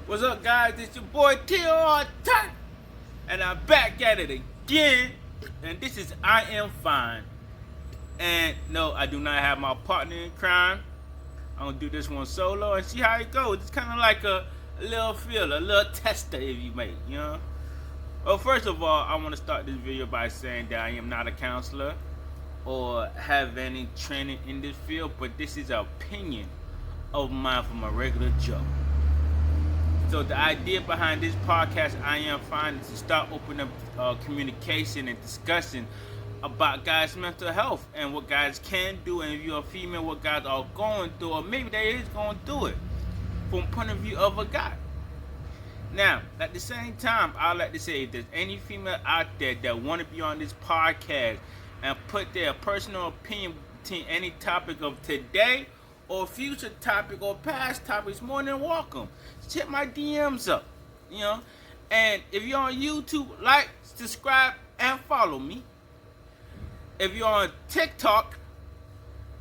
What's up, guys? It's your boy T.O. Turk, and I'm back at it again. And this is I Am Fine. And no, I do not have my partner in crime. I'm gonna do this one solo and see how it goes. It's kind of like a little feel, a little tester, if you may, you know. Well, first of all, I want to start this video by saying that I am not a counselor or have any training in this field, but this is an opinion of mine from a regular Joe. So the idea behind this podcast, I Am Fine, is to start opening up communication and discussion about guys' mental health and what guys can do, and if you're a female, what guys are going through, or maybe they is going through it from the point of view of a guy. Now, at the same time, I'd like to say if there's any female out there that want to be on this podcast and put their personal opinion to any topic of today or future topic or past topics, more than welcome. Just hit my DMs up, you know. And if you're on YouTube, like, subscribe, and follow me. If you're on TikTok,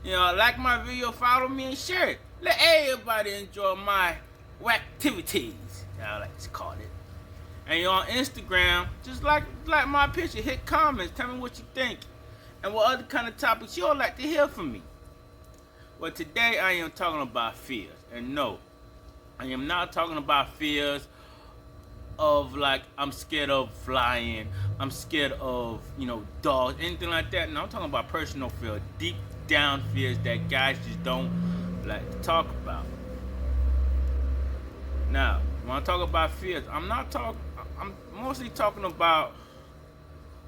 you know, like my video, follow me, and share it. Let everybody enjoy my activities, I like to call it. And you're on Instagram, just like my picture, hit comments, tell me what you think, and what other kind of topics you'd like to hear from me. Well, today I am talking about fears. And no, I am not talking about fears of like I'm scared of flying, I'm scared of, dogs, anything like that. No, I'm talking about personal fear, deep down fears that guys just don't like to talk about. Now, when I talk about fears, I'm mostly talking about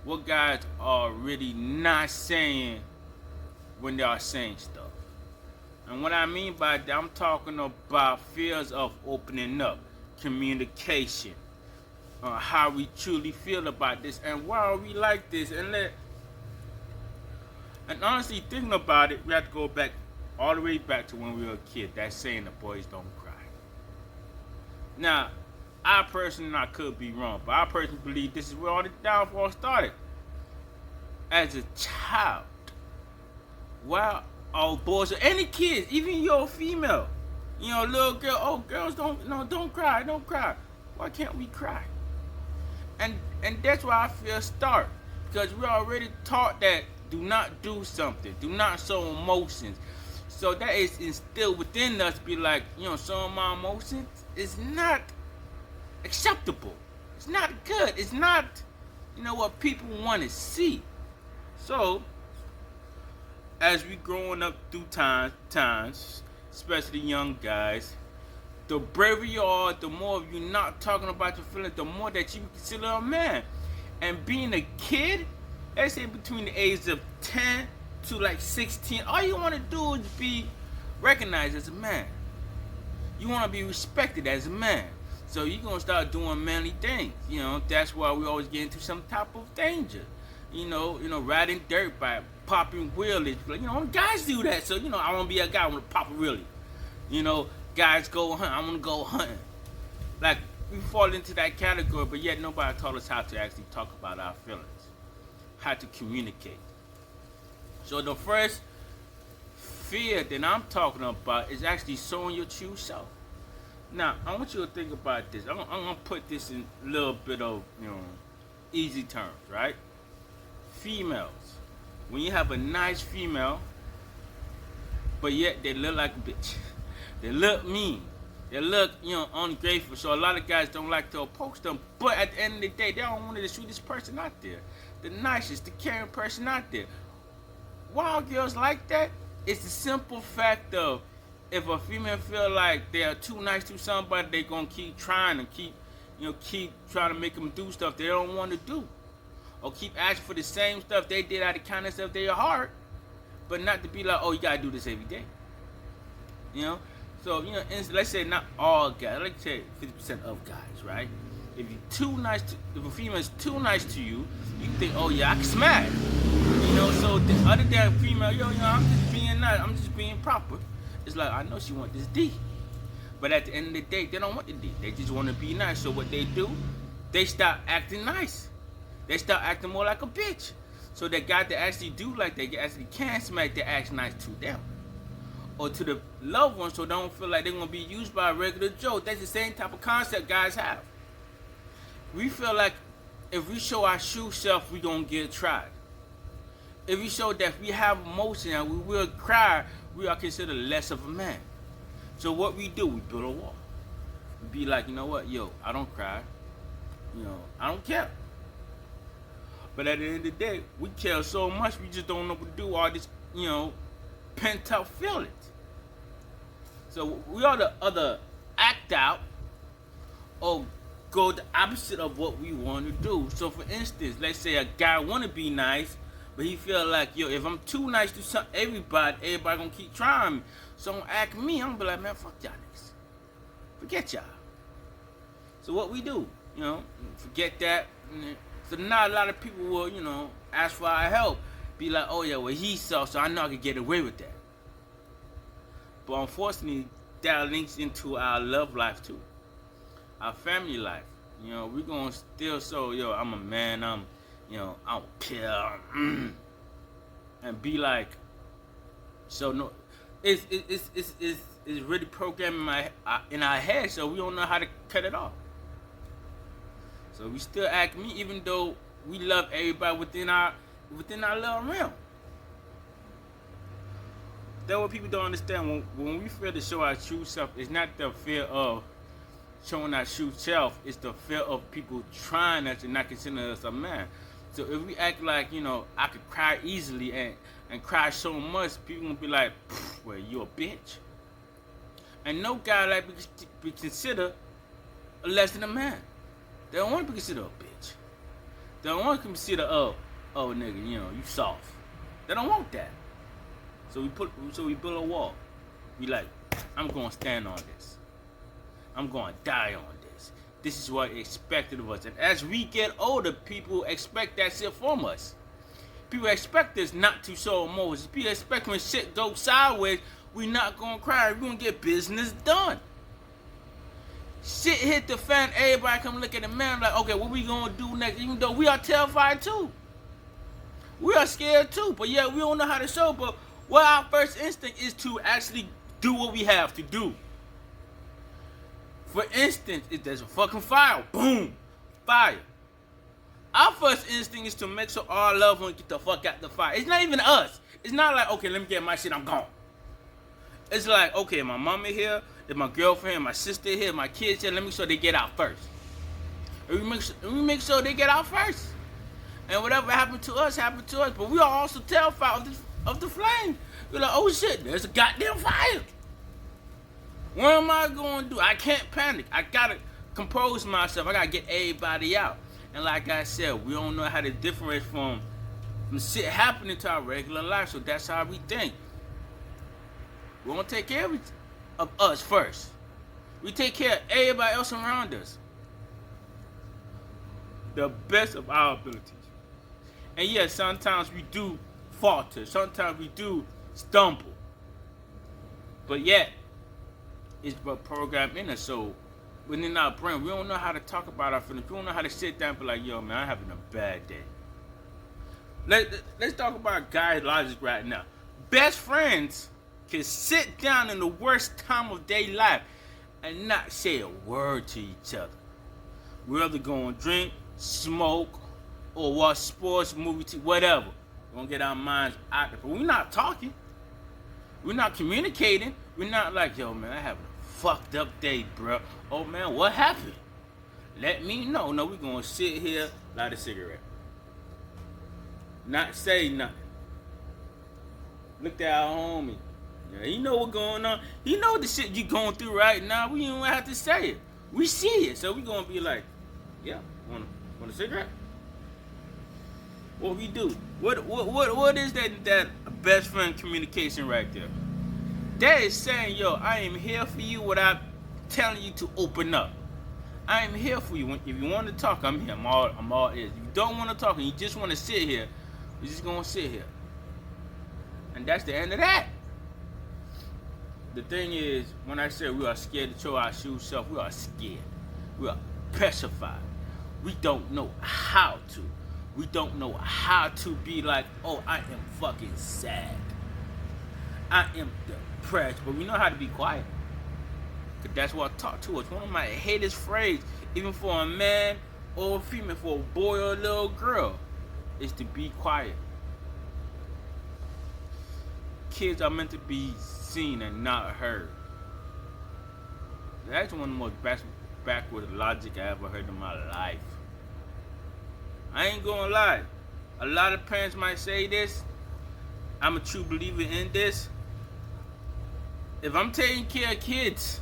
what guys are really not saying when they are saying stuff. And what I mean by that, I'm talking about fears of opening up, communication, how we truly feel about this, and why are we like this, and honestly, thinking about it, we have to go back all the way back to when we were a kid. That saying, the boys don't cry. Now, I could be wrong, but I personally believe this is where all the downfall started. As a child, all boys or any kids, even you're a female, little girl, girls don't cry. Why can't we cry? And that's why I feel start, because we're already taught that do not do something, do not show emotions. So that is instilled within us, be like, showing my emotions is not acceptable. It's not good. It's not, what people want to see. So, as we growing up through times, especially young guys, the braver you are, the more of you not talking about your feelings, the more that you consider a man. And being a kid, let's say between the ages of 10 to like 16, all you want to do is be recognized as a man. You want to be respected as a man. So you're going to start doing manly things. That's why we always get into some type of danger. Riding dirt bike, popping wheelies. Guys do that. So, I want to be a guy, I want to pop a wheelie. Guys go hunting, I want to go hunting. Like, we fall into that category, but yet nobody taught us how to actually talk about our feelings. How to communicate. So the first fear that I'm talking about is actually showing your true self. Now, I want you to think about this. I'm going to put this in a little bit of, easy terms, right? Females. When you have a nice female, but yet they look like a bitch. They look mean. They look, ungrateful. So a lot of guys don't like to approach them. But at the end of the day, they don't want the sweetest person out there. The nicest, the caring person out there. Why are girls like that? It's the simple fact of, if a female feel like they are too nice to somebody, they gonna keep trying and keep trying to make them do stuff they don't want to do, or keep asking for the same stuff they did out of kindness of their heart, but not to be like, oh, you gotta do this every day. So let's say not all guys. Let's say 50% of guys, right? If if a female is too nice to you, you think, oh yeah, I can smash. So the other than female, I'm just being nice, I'm just being proper. It's like, I know she want this D. But at the end of the day, they don't want the D. They just want to be nice. So what they do, they start acting nice. They start acting more like a bitch. So that guy that actually do like that, actually can smack, they act nice to them. or to the loved ones, so they don't feel like they're gonna be used by a regular Joe. That's the same type of concept guys have. We feel like if we show our true self, we gonna get tried. If we show that we have emotion and we will cry, we are considered less of a man. So what we do, we build a wall. We be like, you know what, yo, I don't cry. I don't care. But at the end of the day, we care so much, we just don't know what to do. All this, pent up feelings. So we ought to either act out or go the opposite of what we want to do. So for instance, let's say a guy want to be nice, but he feel like, yo, if I'm too nice to everybody gonna keep trying me. So don't act me, I'm gonna be like, man, fuck y'all niggas. Forget y'all. So what we do, forget that. So not a lot of people will, ask for our help. Be like, oh yeah, well he saw, so I know I can get away with that. But unfortunately, that links into our love life too. Our family life. We're gonna still so, I'm a man, I don't care. And be like, so no, it's really programmed in our head, so we don't know how to cut it off. So we still act me, even though we love everybody within our little realm. That's what people don't understand. When we feel to show our true self, it's not the fear of showing our true self, it's the fear of people trying us and not considering us a man. So if we act like, I could cry easily and cry so much, people gonna be like, well, you a bitch. And no guy like be considered less than a man. They don't want to be considered a bitch. They don't want to consider, oh nigga, you soft. They don't want that. So we build a wall. We like, I'm gonna stand on this. I'm gonna die on this. This is what is expected of us. And as we get older, people expect that shit from us. People expect us not to show emotions. People expect when shit goes sideways, we not gonna cry. We're gonna get business done. Shit hit the fan, everybody come look at the man like, okay, what we gonna do next? Even though we are terrified too. We are scared too, but yeah, we don't know how to show. But what our first instinct is to actually do what we have to do. For instance, if there's a fucking fire, boom, fire. Our first instinct is to make sure our loved ones get the fuck out the fire. It's not even us. It's not like, okay, let me get my shit, I'm gone. It's like, okay, my mama here, there's my girlfriend, my sister here, my kids here, let me make sure they get out first. And we make sure they get out first. And whatever happened to us, happened to us. But we are also terrified of the flame. We're like, oh shit, there's a goddamn fire. What am I going to do? I can't panic. I got to compose myself. I got to get everybody out. And like I said, we don't know how to differentiate from shit happening to our regular life. So that's how we think. We want to take care of us first. We take care of everybody else around us. The best of our abilities. And yes, sometimes we do falter. Sometimes we do stumble. But yet, it's but programmed in us. So within our brain, we don't know how to talk about our feelings. We don't know how to sit down and be like, yo, man, I'm having a bad day. Let's talk about guys' logic right now. Best friends can sit down in the worst time of their life and not say a word to each other. We're either going to drink, smoke, or watch sports, movie, whatever. We're going to get our minds out there. But we're not talking. We're not communicating. We're not like, yo, man, I have a fucked up day, bro. Oh, man, what happened? Let me know. No, we're going to sit here, light a cigarette. Not say nothing. Look at our homie. Yeah, he know what's going on. He know the shit you going through right now. We don't have to say it. We see it. So we going to be like, yeah, want a cigarette? What we do? What is that best friend communication right there? That is saying, yo, I am here for you without telling you to open up. I am here for you. If you want to talk, I'm here. I'm all ears. If you don't want to talk and you just want to sit here, we're just going to sit here. And that's the end of that. The thing is, when I say we are scared to show our true self, we are scared. We are petrified. We don't know how to. We don't know how to be like, oh, I am fucking sad. I am press, but we know how to be quiet. Cause that's what I taught to us. One of my hatest phrases, even for a man or a female, for a boy or a little girl, is to be quiet. Kids are meant to be seen and not heard. That's one of the most backward logic I ever heard in my life. I ain't gonna lie. A lot of parents might say this. I'm a true believer in this. If I'm taking care of kids,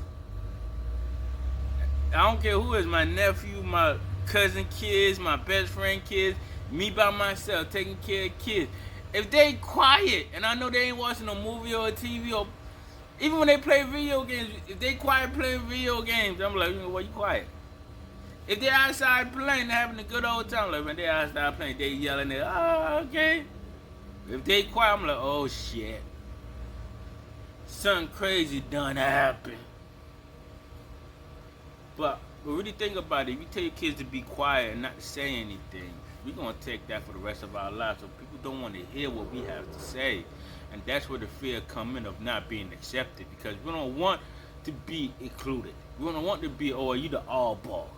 I don't care who it is, my nephew, my cousin kids, my best friend kids, me by myself taking care of kids. If they quiet and I know they ain't watching a movie or a TV, or even when they play video games, if they quiet playing video games, I'm like, you quiet? If they're outside playing, they're having a good old time, like when they're outside playing, they yelling, okay. If they quiet, I'm like, oh shit. Something crazy done happened. But really think about it. If you tell your kids to be quiet and not to say anything, we're going to take that for the rest of our lives. So people don't want to hear what we have to say. And that's where the fear comes in of not being accepted. Because we don't want to be included. We don't want to be, oh, you the all ball.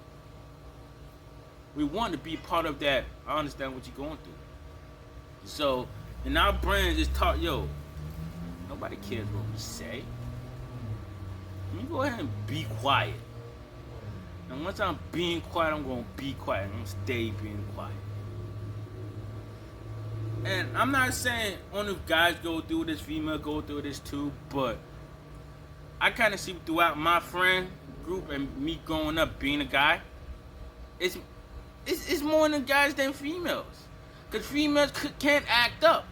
We want to be part of that. I understand what you're going through. So, in our brains, it's taught, nobody cares what we say. Let me go ahead and be quiet. And once I'm being quiet, I'm going to be quiet. I'm going to stay being quiet. And I'm not saying only guys go through this, female go through this too, but I kind of see throughout my friend group and me growing up being a guy, it's more than guys than females. Because females can't act up.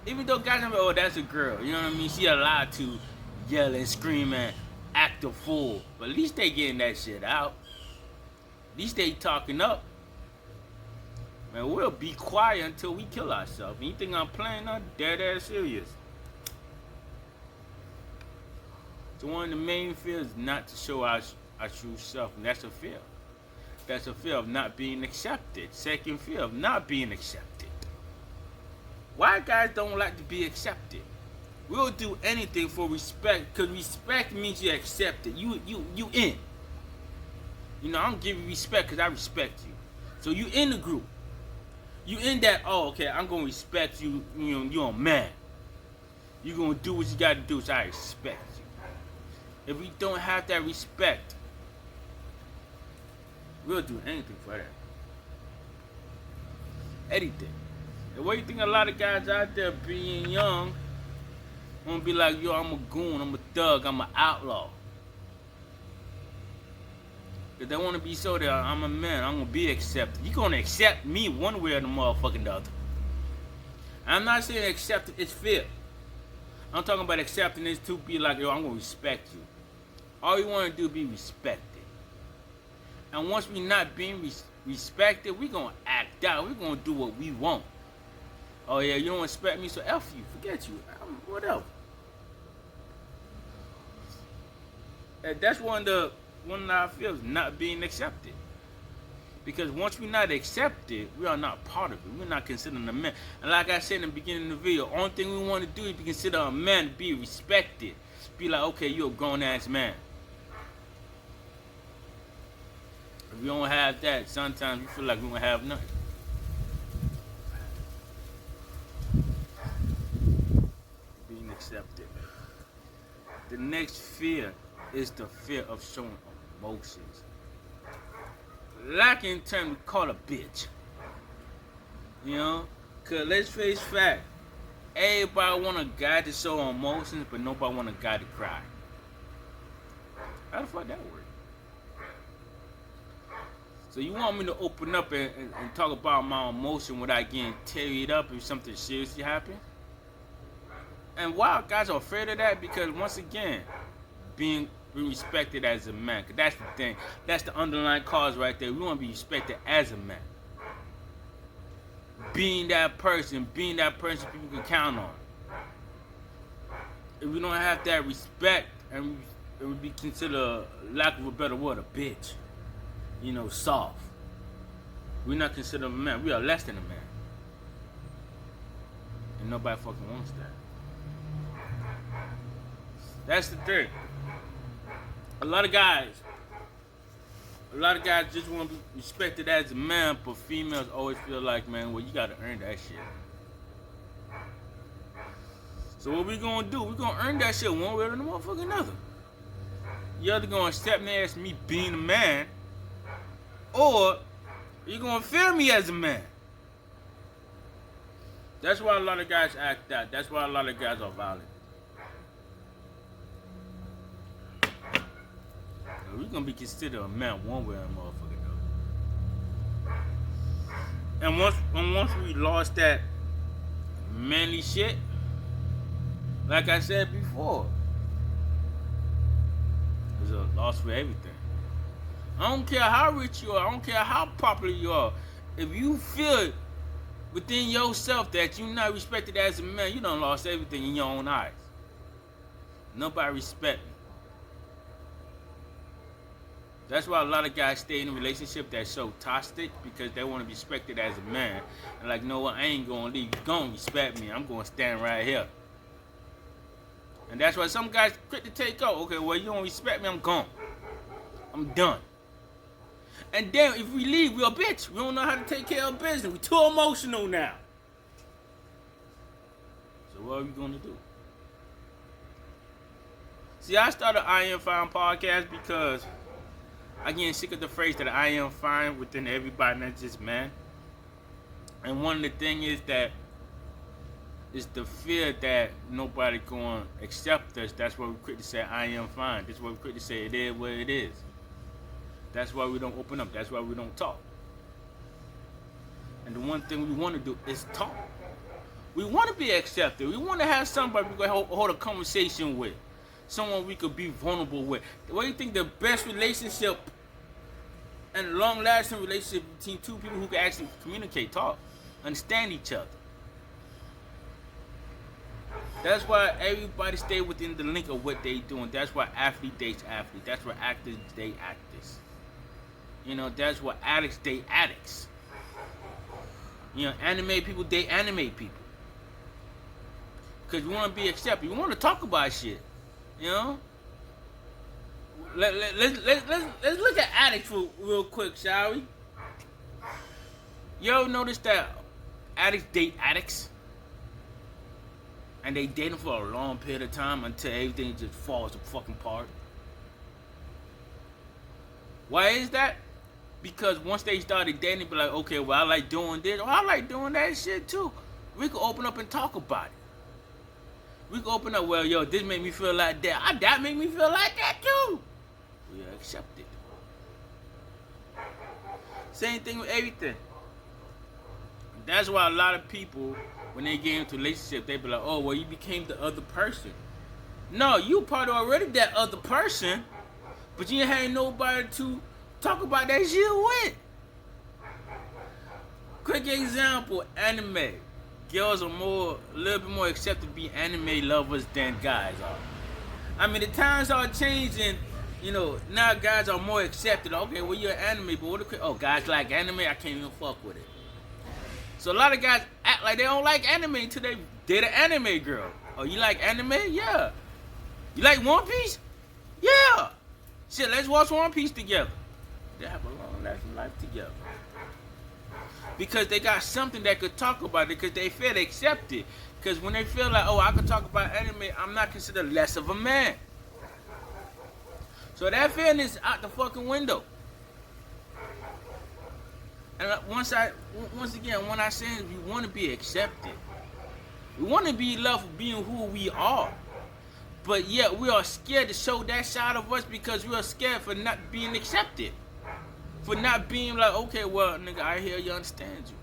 Even though guys are like, oh, that's a girl. You know what I mean? She allowed to yell and scream and act a fool. But at least they getting that shit out. At least they talking up. Man, we'll be quiet until we kill ourselves. And you think I'm playing? I'm dead ass serious. So one of the main fears is not to show our true self. And that's a fear. That's a fear of not being accepted. Second fear of not being accepted. Why guys don't like to be accepted? We'll do anything for respect, because respect means you're accepted. You in. I'm gonna give you respect because I respect you. So you in the group. You in that, oh, okay, I'm gonna respect you, you're a man. You're gonna do what you gotta do, so I respect you. If we don't have that respect, we'll do anything for that. Anything. And what do you think a lot of guys out there being young gonna be like, I'm a goon, I'm a thug, I'm an outlaw. Because they want to be so that I'm a man, I'm going to be accepted. You're going to accept me one way or the motherfucking the other. I'm not saying accept it's fear. I'm talking about accepting this to be like, I'm going to respect you. All you want to do is be respected. And once we're not being respected, we're going to act out. We're going to do what we want. Oh yeah, you don't respect me, so F you. Forget you. Whatever. And that's one of our fears, not being accepted. Because once we're not accepted, we are not part of it. We're not considered a man. And like I said in the beginning of the video, only thing we want to do is be considered a man, be respected. Be like, okay, you're a grown-ass man. If we don't have that, sometimes we feel like we don't have nothing. Being accepted. The next fear is the fear of showing emotions. Like in turn, we call a bitch. Cause let's face fact, everybody want a guy to show emotions, but nobody want a guy to cry. How the fuck that work? So you want me to open up and talk about my emotion without getting teared up if something seriously happens? And why guys are afraid of that? Because once again, being respected as a man. Cause that's the thing. That's the underlying cause right there. We want to be respected as a man. Being that person people can count on. If we don't have that respect, and it would be considered, lack of a better word, a bitch. Soft. We're not considered a man. We are less than a man. And nobody fucking wants that. That's the thing. A lot of guys just want to be respected as a man, but females always feel like, man, well, you gotta earn that shit. So what we gonna do? We gonna earn that shit one way or the motherfucking another. You either gonna accept me as me being a man, or you gonna feel me as a man. That's why a lot of guys act out. That's why a lot of guys are violent. We're gonna be considered a man one way or the motherfucking other. And once we lost that manly shit, like I said before, there's a loss for everything. I don't care how rich you are. I don't care how popular you are. If you feel within yourself that you're not respected as a man, you done lost everything in your own eyes. Nobody respect me. That's why a lot of guys stay in a relationship that's so toxic, because they want to be respected as a man. And like, no, I ain't gonna leave. You gonna respect me. I'm gonna stand right here. And that's why some guys quick to take out. Okay, well, you don't respect me, I'm gone. I'm done. And then if we leave, we're a bitch. We don't know how to take care of business. We're too emotional now. So what are we gonna do? See, I started I Am Fine podcast because I get sick of the phrase that I am fine within everybody, not just man. And one of the things is that it's the fear that nobody gonna accept us. That's why we quick to say I am fine. That's why we quick to say it is what it is. That's why we don't open up. That's why we don't talk. And the one thing we want to do is talk. We want to be accepted. We want to have somebody we can hold a conversation with. Someone we could be vulnerable with. What do you think the best relationship and long-lasting relationship between two people who can actually communicate, talk, understand each other? That's why everybody stay within the link of what they doing. That's why athlete dates athlete. That's why actors date actors. You know, that's why addicts date addicts. You know, anime people date anime people. Because we want to be accepted. We want to talk about shit. You know? Let's look at addicts real quick, shall we? You ever notice that addicts date addicts? And they date them for a long period of time until everything just falls the fucking apart. Why is that? Because once they started dating, they be like, okay, well, I like doing this, or I like doing that shit too. We could open up and talk about it. We can open up, well, yo, this made me feel like that. That made me feel like that too. We accept it. Same thing with everything. That's why a lot of people, when they get into a relationship, they be like, oh, well, you became the other person. No, you part of already that other person, but you ain't had nobody to talk about that shit with. Quick example, anime. Girls are a little bit more accepted to be anime lovers than guys are. I mean, the times are changing. You know, now guys are more accepted. Okay, well, you're an anime, but guys like anime, I can't even fuck with it. So a lot of guys act like they don't like anime until they date an anime girl. Oh, you like anime? Yeah. You like One Piece? Yeah. Shit, let's watch One Piece together. They have a long lasting life together. Because they got something that could talk about it, because they feel accepted. Because when they feel like, oh, I can talk about anime, I'm not considered less of a man. So that feeling is out the fucking window. And once again, when I say we want to be accepted, we want to be loved for being who we are. But yet we are scared to show that side of us because we are scared for not being accepted. For not being like, okay, well, nigga, I hear you, understand you.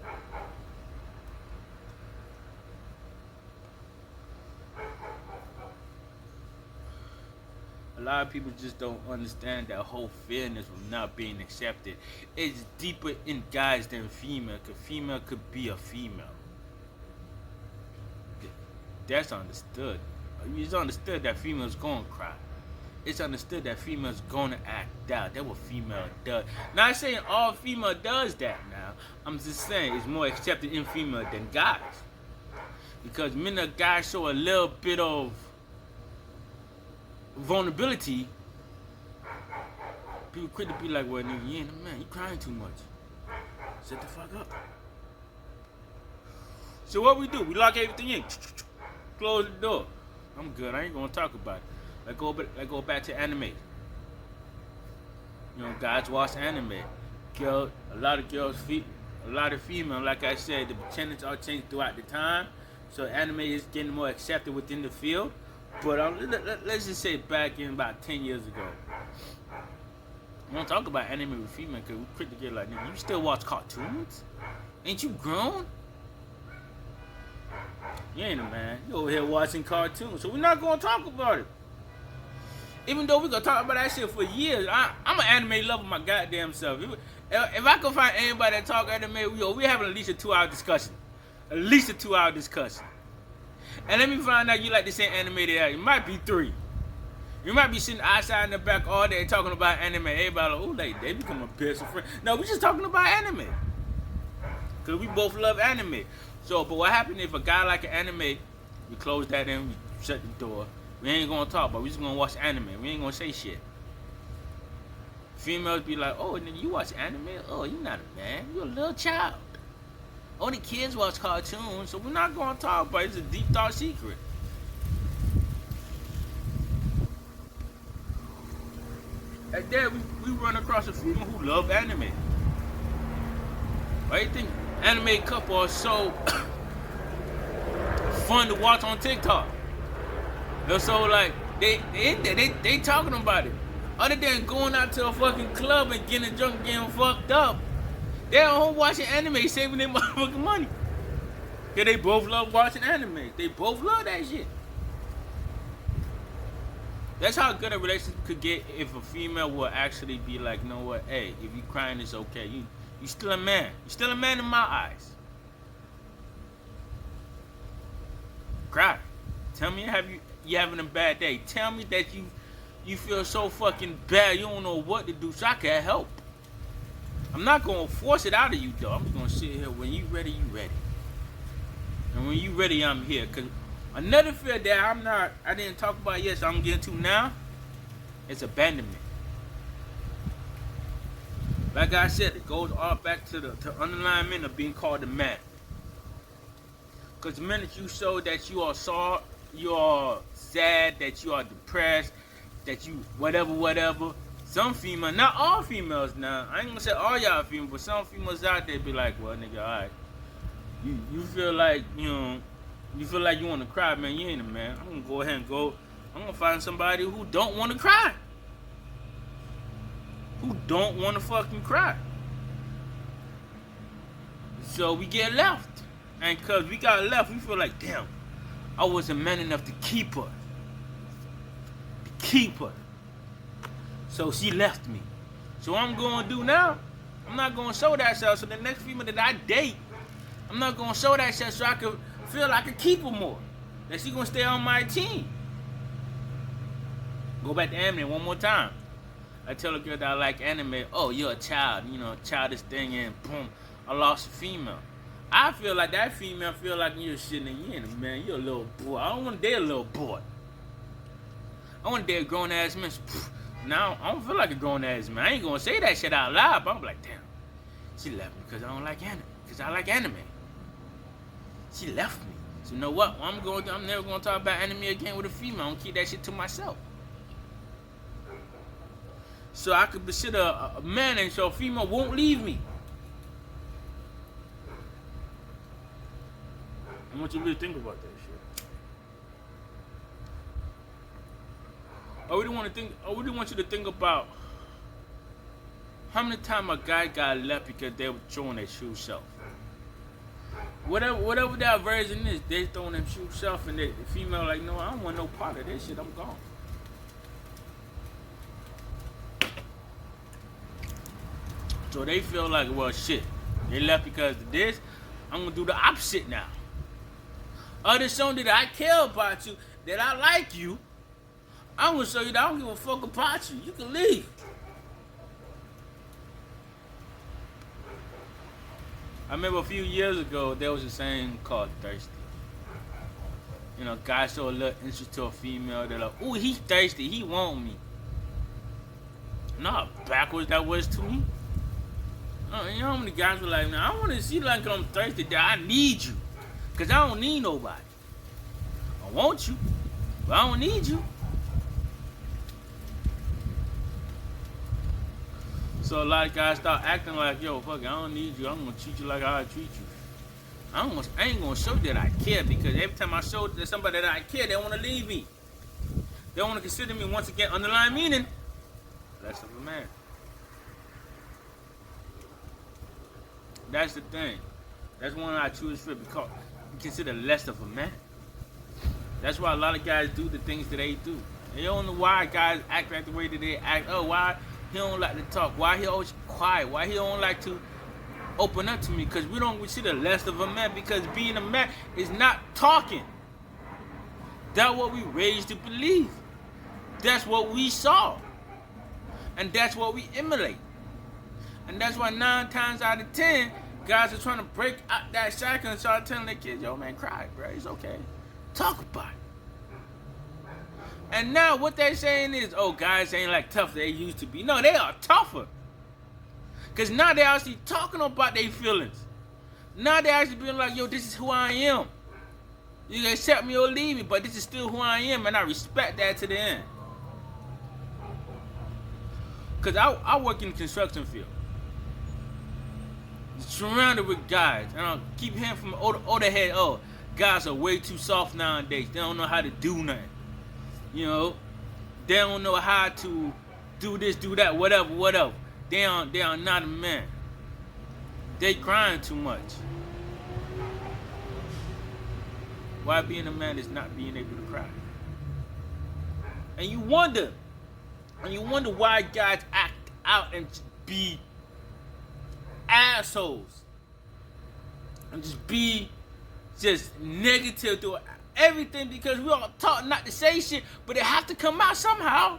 A lot of people just don't understand that whole fairness of not being accepted. It's deeper in guys than female, because female could be a female. That's understood. It's understood that females gonna cry. It's understood that females gonna act out. That's what female does. Not saying all female does that now. I'm just saying it's more accepted in female than guys. Because men and guys show a little bit of vulnerability, people quick to be like, well, nigga, you ain't a man. You crying too much. Shut the fuck up. So what we do? We lock everything in. Close the door. I'm good. I ain't gonna talk about it. Let's go back to anime. You know, guys watch anime. A lot of girls, a lot of female. Like I said, the tenets are changed throughout the time. So anime is getting more accepted within the field. But let's just say back in about 10 years ago, we don't talk about anime with female because we quick to get like, nigga, you still watch cartoons? Ain't you grown? You ain't a man. You over here watching cartoons. So we're not going to talk about it. Even though we're going to talk about that shit for years. I'm an anime lover my goddamn self. If I could find anybody that talk anime, we having at least a 2-hour discussion. At least a 2-hour discussion. And let me find out you like the same anime they have. It might be 3. You might be sitting outside in the back all day talking about anime. Everybody like, oh, they become a best friend. No, we just talking about anime. Because we both love anime. So, but what happened if a guy like an anime, we close that in, we shut the door. We ain't going to talk about it. We just going to watch anime. We ain't going to say shit. Females be like, oh, nigga, you watch anime? Oh, you not a man. You a little child. Only kids watch cartoons, so we're not going to talk about it. It's a deep thought secret. At that, we run across a female who love anime. Why do you think anime couple are so fun to watch on TikTok? They're so like, they talking about it. Other than going out to a fucking club and getting drunk and getting fucked up, they're at home watching anime, saving their motherfucking money. Cause they both love watching anime. They both love that shit. That's how good a relationship could get if a female will actually be like, you know what, hey, if you crying, it's okay. You still a man. You still a man in my eyes. Cry. Tell me you having a bad day. Tell me that you feel so fucking bad you don't know what to do so I can help. I'm not gonna force it out of you though. I'm just gonna sit here. When you ready, you ready. And when you ready, I'm here. Cause another fear that I didn't talk about yet, so I'm getting to now, is abandonment. Like I said, it goes all back to the underlying meaning of being called a man. Because the minute you show that you are sad, that you are depressed, that you whatever, some female, not all females now, I ain't gonna say all y'all females, but some females out there be like, well, nigga, alright, you feel like, you feel like you want to cry, man, you ain't a man. I'm gonna go ahead and I'm gonna find somebody who don't want to cry. Who don't want to fucking cry. So we get left. And cause we got left, we feel like, damn, I wasn't man enough to keep her. So she left me. So what I'm gonna do now, I'm not gonna show that self. So the next female that I date, I'm not gonna show that self so I can feel like I can keep her more. That she gonna stay on my team. Go back to anime one more time. I tell a girl that I like anime, oh, you're a child, childish thing, and boom, I lost a female. I feel like that female feel like you're shitting and you ain't a man, you're a little boy. I don't want to date a little boy. I want to date a grown ass man. Now, I don't feel like a grown ass man. I ain't gonna say that shit out loud, but I'm like, damn, she left me because I don't like anime. Because I like anime. She left me. So you know what? I'm never gonna talk about anime again with a female. I'm gonna keep that shit to myself. So I could consider a man and so a female won't leave me. I want you to really think about that shit. I really want you to think about how many times a guy got left because they were showing their true self. Whatever that version is, they throwing their true self and the female like, no, I don't want no part of this shit, I'm gone. So they feel like, well, shit, they left because of this. I'm going to do the opposite now. Other shown that I care about you, that I like you, I'm going to show you that I don't give a fuck about you. You can leave. I remember a few years ago, there was a saying called thirsty. guys show a little interest to a female. They're like, ooh, he's thirsty. He want me. Nah, backwards that was to me. You know how many guys were like, now I want to see like I'm thirsty. That I need you. Because I don't need nobody. I want you, but I don't need you. So a lot of guys start acting like, yo, fuck it, I don't need you. I'm going to treat you like I treat you. I ain't going to show that I care, because every time I show that somebody that I care, they want to leave me. They want to consider me, once again, underlying meaning, less of a man. That's the thing. That's one I choose for, because you consider less of a man. That's why a lot of guys do the things that they do. They don't know why guys act like the way that they act. Oh, why he don't like to talk? Why he always quiet? Why he don't like to open up to me? Because we don't consider less of a man, because being a man is not talking. That's what we raised to believe. That's what we saw. And that's what we emulate. And that's why 9 times out of 10, guys are trying to break out that shackle and start telling their kids, yo, man, cry, bro. It's okay. Talk about it. And now what they're saying is, oh, guys ain't like tough they used to be. No, they are tougher. Because now they're actually talking about their feelings. Now they're actually being like, yo, this is who I am. You can accept me or leave me, but this is still who I am, and I respect that to the end. Because I work in the construction field. Surrounded with guys. And I keep hearing from older head, oh, guys are way too soft nowadays. They don't know how to do nothing. You know, they don't know how to do this, do that, whatever. They are not a man. They crying too much. Why being a man is not being able to cry? And you wonder why guys act out and be assholes and just negative to everything, because we all taught not to say shit, but it have to come out somehow.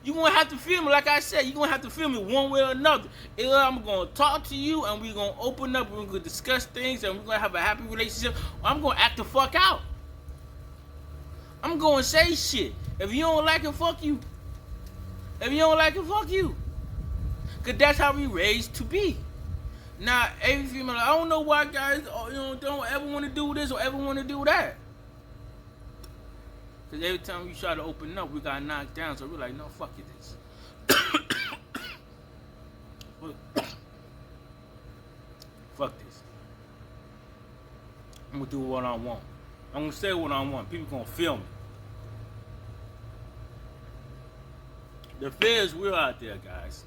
You're going to have to feel me, like I said, you're going to have to feel me one way or another. Either I'm going to talk to you and we're going to open up and we're going to discuss things and we're going to have a happy relationship, or I'm going to act the fuck out. I'm going to say shit. If you don't like it, fuck you. If you don't like it, fuck you. Because that's how we raised to be. Now, every female, I don't know why guys don't ever want to do this or ever want to do that. Because every time we try to open up, we got knocked down. So we're like, no, fuck it, this. Fuck this. I'm going to do what I want. I'm going to say what I want. People going to feel me. The fear is real out there, guys.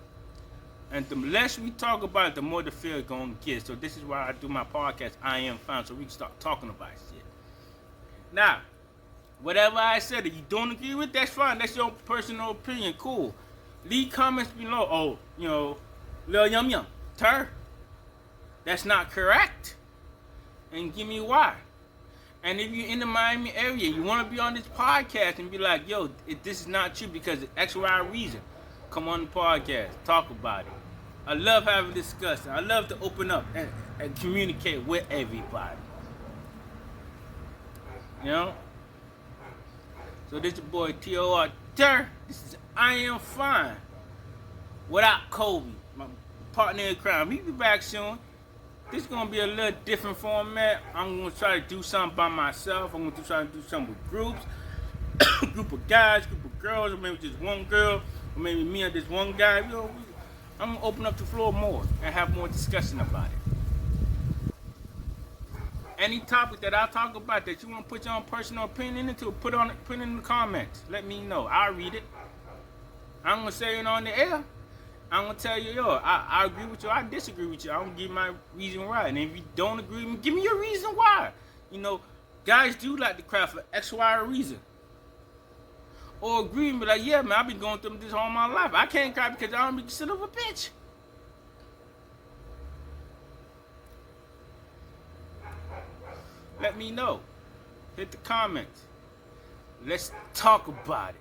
And the less we talk about it, the more the fear is going to get. So this is why I do my podcast, I Am Fine, so we can start talking about shit. Now, whatever I said, if you don't agree with, that's fine. That's your personal opinion. Cool. Leave comments below. Oh, Lil Yum Yum, Tur, that's not correct. And give me why. And if you're in the Miami area, you want to be on this podcast and be like, yo, this is not true because of X, Y reason, come on the podcast. Talk about it. I love having discussion. I love to open up and communicate with everybody. You know? So this is your boy T.O.R. Tur. This is I Am Fine. Without Kobe, my partner in crime. He'll be back soon. This is going to be a little different format. I'm going to try to do something by myself. I'm going to try to do something with groups. Group of guys, group of girls, or maybe just one girl, or maybe me and this one guy. I'm going to open up the floor more and have more discussion about it. Any topic that I talk about that you want to put your own personal opinion into, put it in the comments. Let me know. I'll read it. I'm going to say it on the air. I'm going to tell you, yo, I agree with you, I disagree with you. I'm going to give my reason why. And if you don't agree with me, give me your reason why. You know, guys do like to cry for X, Y reason. Or agree and be like, yeah, man, I've been going through this all my life. I can't cry because I don't be considered a bitch. Let me know. Hit the comments. Let's talk about it.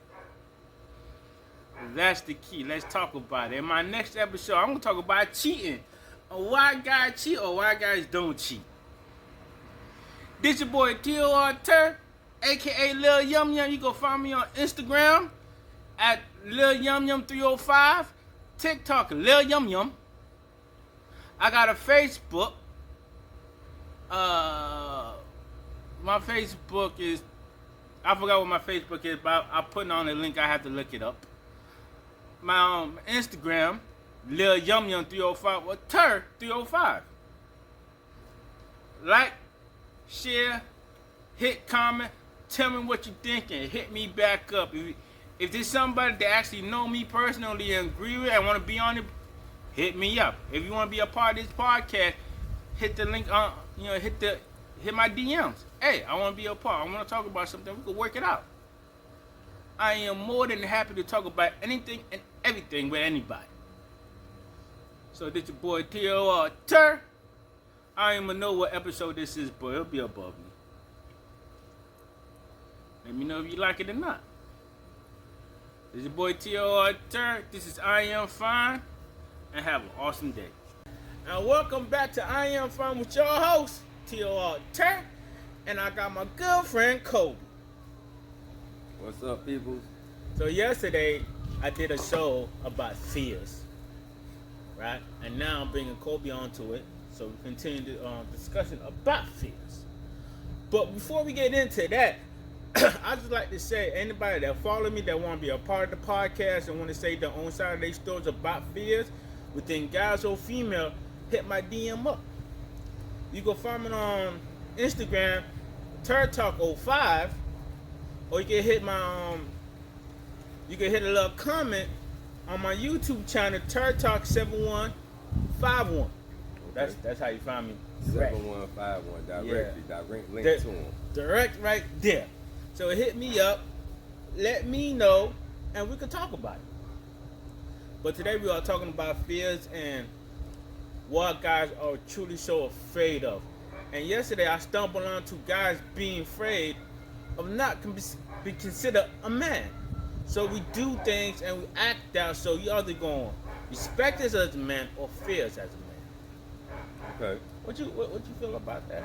That's the key. Let's talk about it. In my next episode, I'm going to talk about cheating. Or why guys cheat or why guys don't cheat. This your boy T.O.R. Tur. aka Lil Yum Yum. You can find me on Instagram at Lil Yum Yum 305, TikTok Lil Yum Yum. I got a Facebook. My Facebook is, I forgot what my Facebook is, but I put on the link. I have to look it up. My Instagram, Lil Yum Yum 305 or Tur 305. Like, share, hit comment, tell me what you think, and hit me back up. If there's somebody that actually know me personally and agree with it and want to be on it, hit me up. If you want to be a part of this podcast, hit the link on, hit my DMs. Hey, I want to be a part. I want to talk about something. We can work it out. I am more than happy to talk about anything and everything with anybody. So this your boy T.O. Tur. I don't even know what episode this is, but it'll be above me. Let me know if you like it or not. This is your boy T.O. Tur. This is I Am Fine. And have an awesome day. And welcome back to I Am Fine with your host, T.O. Tur. And I got my good friend Kobe. What's up, people? So yesterday, I did a show about fears. Right? And now I'm bringing Kobe onto it. So we continue the discussion about fears. But before we get into that, I just like to say, anybody that follow me that want to be a part of the podcast and want to say their own side of their stories about fears, within guys or female, hit my DM up. You can find me on Instagram, TurTalk05, or you can hit my you can hit a little comment on my YouTube channel, TurTalk7151. That's how you find me. 7151 directly, direct link to them. Direct right there. So hit me up, let me know, and we can talk about it. But today we are talking about fears and what guys are truly so afraid of. And yesterday I stumbled onto guys being afraid of not be considered a man. So we do things and we act out. So you either going to respect us as a man or fear us as a man. Okay. What you feel about that?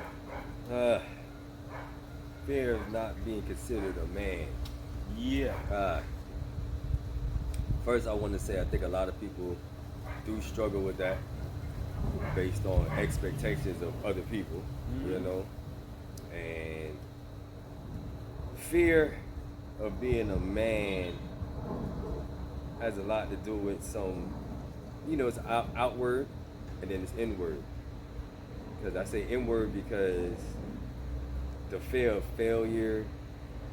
Fear of not being considered a man. Yeah. First, I want to say I think a lot of people do struggle with that based on expectations of other people, you know. And fear of being a man has a lot to do with some, it's outward and then it's inward. Because I say inward because the fear of failure,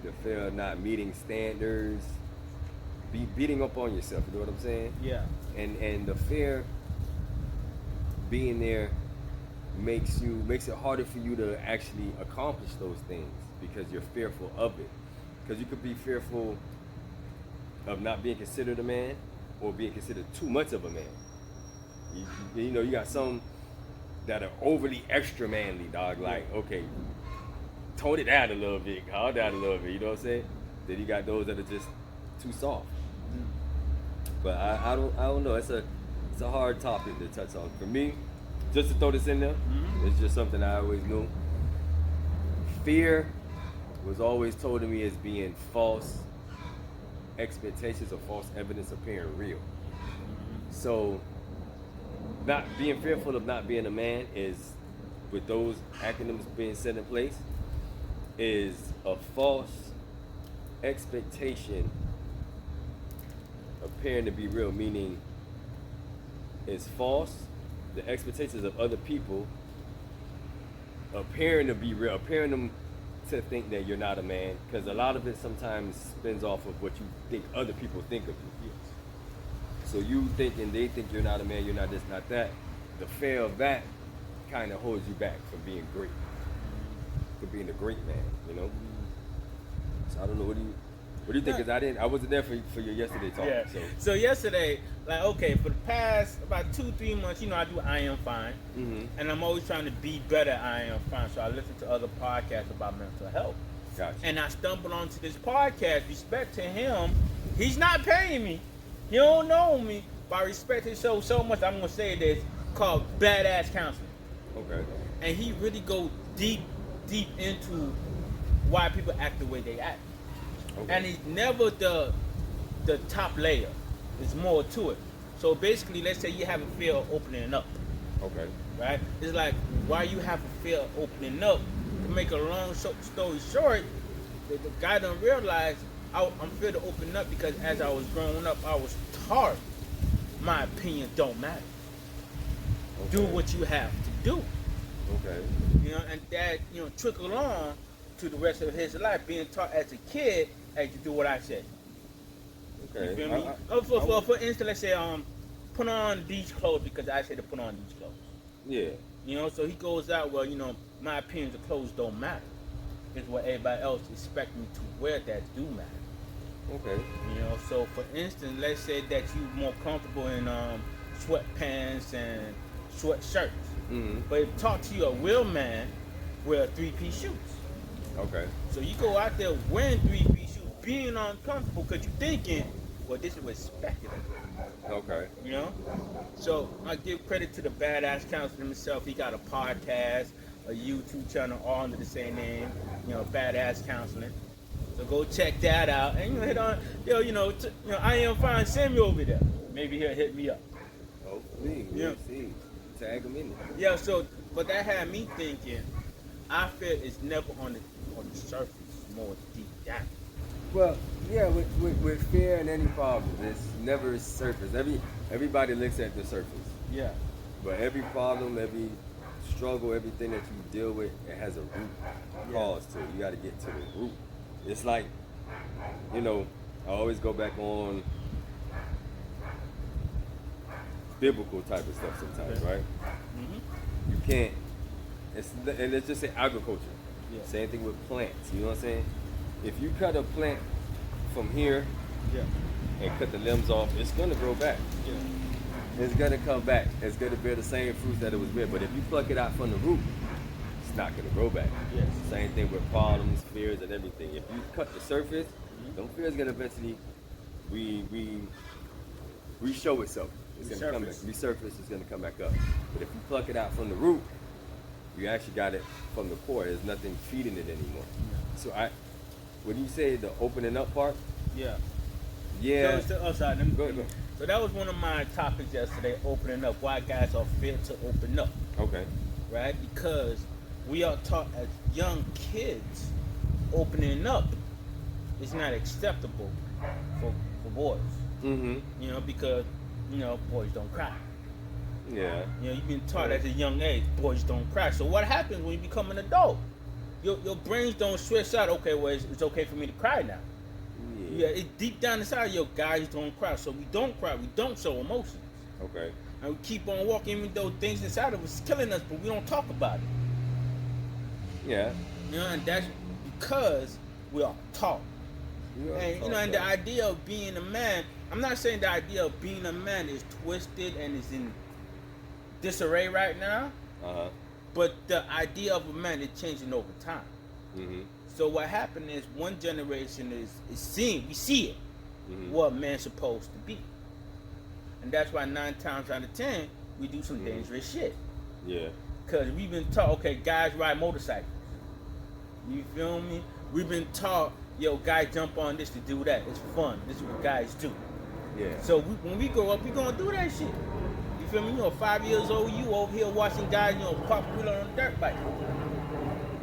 the fear of not meeting standards, beating up on yourself, you know what I'm saying? Yeah. And the fear being there makes it harder for you to actually accomplish those things because you're fearful of it. Because you could be fearful of not being considered a man or being considered too much of a man. You got some that are overly extra manly, dog. Like, okay, tone it down a little bit, calm down a little bit, you know what I'm saying? Then you got those that are just too soft. But I don't know. It's a hard topic to touch on. For me, just to throw this in there, it's just something I always knew. Fear was always told to me as being false expectations or false evidence appearing real. So not being fearful of not being a man is, with those acronyms being set in place, is a false expectation appearing to be real, meaning it's false. The expectations of other people appearing to be real, appearing them to think that you're not a man, because a lot of it sometimes spins off of what you think other people think of you. So you thinking they think you're not a man, you're not this, not that. The fear of that kind of holds you back from being great, from being a great man, you know. So I don't know, what do you think? Because I wasn't there for your yesterday talk. Yeah. So yesterday, like, okay, for the past about 2-3 months, I do I Am Fine, and I'm always trying to be better at I Am Fine. So I listen to other podcasts about mental health. Gotcha. And I stumbled onto this podcast. Respect to him, he's not paying me. He don't know me, but I respect his show so much. I'm gonna say this, called Badass Counseling. Okay. And he really go deep into why people act the way they act. Okay. And it's never the top layer. There's more to it. So basically, let's say you have a fear of opening up, Okay. right? It's like why you have a fear of opening up. To make a long story short, the guy don't realize I'm feared to open up because as I was growing up, I was taught my opinion don't matter. Do Okay. what you have to do. Okay. You know, and that, trickled on to the rest of his life, being taught as a kid, hey, you do what I say. You Okay. feel me? For instance, let's say, put on these clothes because I say to put on these clothes. Yeah. So he goes out, well, my opinions of clothes don't matter. It's what everybody else expect me to wear that do matter. Okay. So for instance, let's say that you're more comfortable in sweatpants and sweatshirts. Mm-hmm. But if talk to you a real man, wear three-piece shoes. Okay. So you go out there wearing three-piece shoes, being uncomfortable because you're thinking, well, this is respected. Okay. So I give credit to the badass counselor himself. He got a podcast, a YouTube channel, all under the same name. Badass counseling. So go check that out, and hit on, I am fine. Send me over there. Maybe he'll hit me up. Hopefully, Yeah. we'll see. Tag him in there. Yeah. So, but that had me thinking. I feel it's never on the surface, more deep down. Well, yeah, with fear and any problem, it's never surface. Everybody looks at the surface, Yeah. but every problem, every struggle, everything that you deal with, it has a root cause to it. You got to get to the root. It's like, I always go back on biblical type of stuff sometimes, right? Mm-hmm. You can't. And let's just say agriculture. Yeah. Same thing with plants. You know what I'm saying? If you cut a plant from here Yeah. and cut the limbs off, it's gonna grow back. Yeah. It's gonna come back. It's gonna bear the same fruits that it was bear. But if you pluck it out from the root, it's not gonna grow back. Yes. Same thing with problems, fears, and everything. If you cut the surface, them fears gonna eventually re-show itself. It's gonna come back. Resurface is gonna come back up. But if you pluck it out from the root, you actually got it from the core. There's nothing feeding it anymore. So when you say the opening up part, Yeah. yeah. Go. So that was one of my topics yesterday, opening up. Why guys are feared to open up, Okay. right? Because we are taught as young kids, opening up is not acceptable for boys. Mm-hmm. Because boys don't cry. Yeah. You've been taught at a young age, boys don't cry. So what happens when you become an adult? Your brains don't switch out. Okay, well, it's okay for me to cry now. Yeah, it's deep down inside, guys don't cry. So we don't cry. We don't show emotions. Okay. And we keep on walking, even though things inside of us is killing us, but we don't talk about it. Yeah. And that's because we are taught. And the idea of being a man, I'm not saying the idea of being a man is twisted and is in disarray right now, but the idea of a man is changing over time. Mm-hmm. So what happened is one generation is seeing, we see it, what a man's supposed to be. And that's why 9 times out of 10, we do some dangerous shit. Yeah. Because we've been taught, okay, guys ride motorcycles. You feel me? We've been taught, guys jump on this to do that. It's fun. This is what guys do. Yeah. So when we grow up, we gonna do that shit. You feel me? 5 years old, you over here watching guys, pop a wheel on a dirt bike.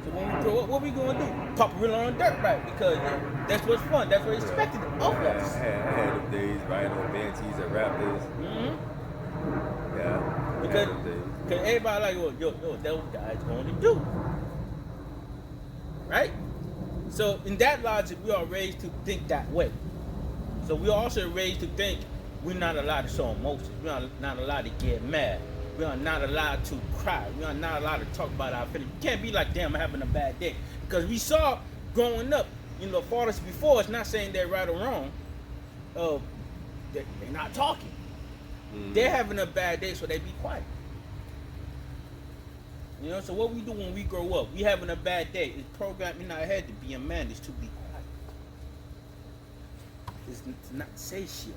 So when we grow up, what we gonna do? Pop a wheel on a dirt bike because that's what's fun. That's what's expected of us. I had them days riding on Bantees and Raptors. Mm-hmm. Yeah. Because everybody like, that what guys gonna do. Right? So in that logic, we are raised to think that way. So we are also raised to think we're not allowed to show emotions. We are not allowed to get mad. We are not allowed to cry. We are not allowed to talk about our feelings. We can't be like, damn, I'm having a bad day. Because we saw growing up, fathers before us, not saying they're right or wrong, they're not talking. They're having a bad day, so they be quiet. So what we do when we grow up, we having a bad day. It's programmed in our head to be a man is to be quiet. It's to not say shit.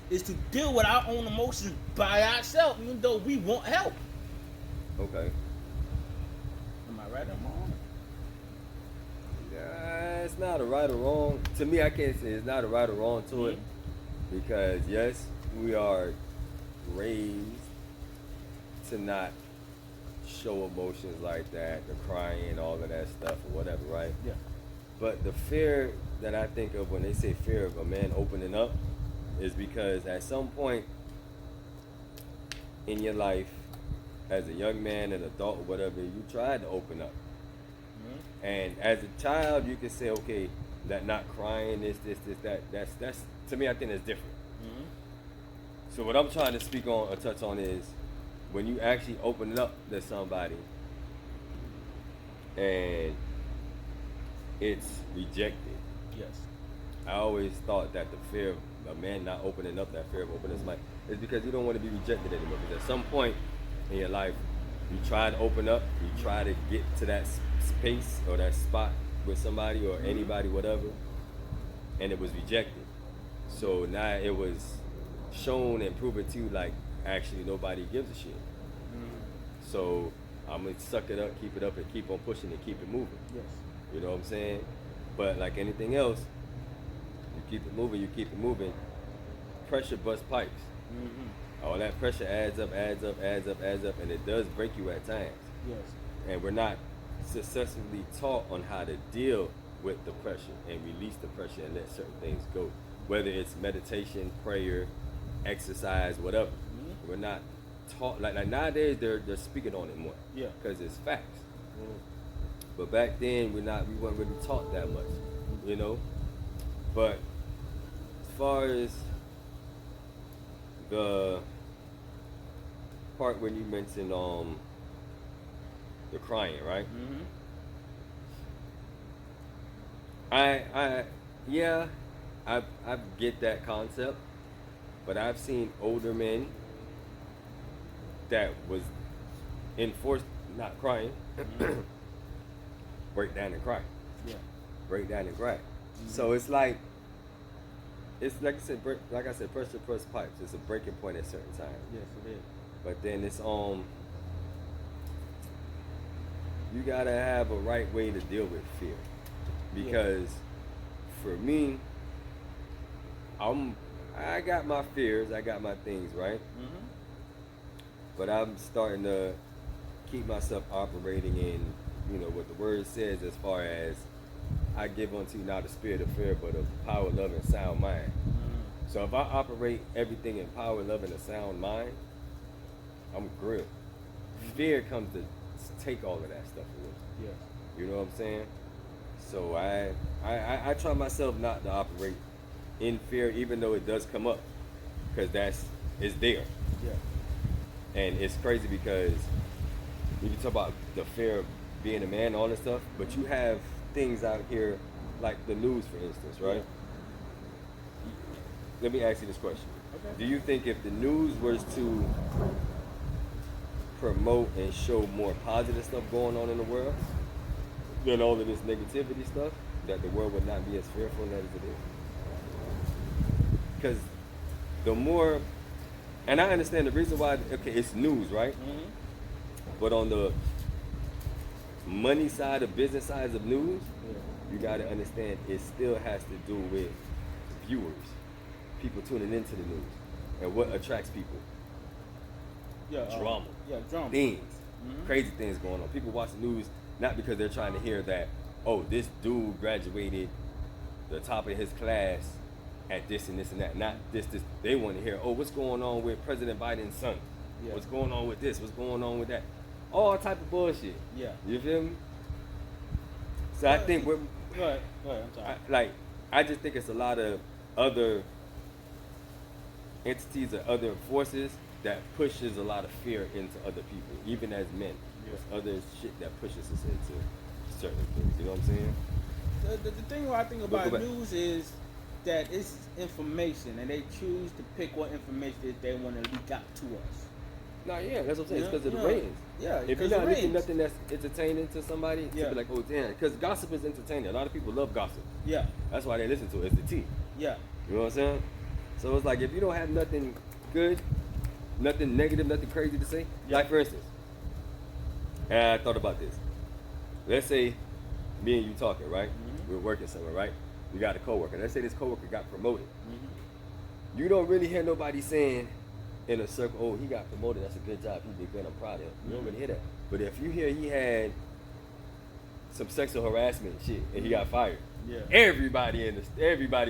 It's to deal with our own emotions by ourselves, even though we want help. Okay. Am I right or wrong? that's not a right or wrong. To me, I can't say it's not a right or wrong to it, because yes, we are raised to not show emotions like that, the crying, all of that stuff, or whatever, right? Yeah. But the fear that I think of when they say fear of a man opening up is because at some point in your life, as a young man, an adult, or whatever, you tried to open up. And as a child, you can say, okay, that not crying, this, that. That's to me, I think that's different. So what I'm trying to speak on or touch on is when you actually open it up to somebody and it's rejected. Yes. I always thought that the fear of a man not opening up, that fear of opening his mouth, is because you don't want to be rejected anymore. Because at some point in your life, you try to open up, you try to get to that space or that spot with somebody or anybody, whatever, and it was rejected. So now it was shown and proven to you like actually nobody gives a shit. So I'm gonna suck it up, keep it up, and keep on pushing and keep it moving. Yes. You know what I'm saying? But like anything else, you keep it moving, you keep it moving. Pressure busts pipes. All that pressure adds up, and it does break you at times. Yes. And we're not successfully taught on how to deal with the pressure and release the pressure and let certain things go. Whether it's meditation, prayer, exercise, whatever. We're not taught, like nowadays they're speaking on it more. Yeah. Because it's facts. But back then we weren't really taught that much, you know. But as far as the part when you mentioned the crying, right? I get that concept, but I've seen older men that was enforced not crying break down and cry. Yeah. Break down and cry. So it's like I said, pressure plus pipes. It's a breaking point at certain times. Yes, it is. But then it's you gotta have a right way to deal with fear, because for me, I got my fears, I got my things, right? But I'm starting to keep myself operating in, what the word says, as far as I give unto you not a spirit of fear, but of power, love, and sound mind. So if I operate everything in power, love, and a sound mind, I'm grilled. Fear comes to take all of that stuff away. Yes. You know what I'm saying? So I try myself not to operate in fear, even though it does come up, because it's there. Yeah. And it's crazy because you can talk about the fear of being a man, all this stuff, but you have things out here like the news, for instance, right? Let me ask you this question. Okay. Do you think if the news was to promote and show more positive stuff going on in the world than all of this negativity stuff, that the world would not be as fearful as it is? Because the more, and I understand the reason why, okay, it's news, right? But on the money side, the business side of news, you got to understand it still has to do with viewers, people tuning into the news, and what attracts people. Yeah. Drama. Drama. Things. Crazy things going on. People watch the news not because they're trying to hear that, oh, this dude graduated the top of his class at this and this and that. Not this. They want to hear, oh, what's going on with President Biden's son? Yeah. What's going on with this? What's going on with that? All type of bullshit. Yeah. You feel me? So I think Go ahead. I'm sorry. I just think it's a lot of other entities or other forces that pushes a lot of fear into other people, even as men. There's other shit that pushes us into certain things. You know what I'm saying? The thing what I think about news is that it's information, and they choose to pick what information that they want to leak out to us. No, yeah, that's what I'm saying. It's because of the ratings. Yeah, if you're not leaking nothing that's entertaining to somebody, to be like, oh damn, because gossip is entertaining. A lot of people love gossip. Yeah. That's why they listen to it. It's the tea. Yeah. You know what I'm saying? So it's like if you don't have nothing good, nothing negative, nothing crazy to say. Like for instance, and I thought about this. Let's say me and you talking, right? we're working somewhere, right? You got a coworker. Let's say this coworker got promoted. Mm-hmm. You don't really hear nobody saying in a circle, "Oh, he got promoted. That's a good job. He did good. I'm proud of him." You don't really hear that. But if you hear he had some sexual harassment shit and he got fired, Yeah. everybody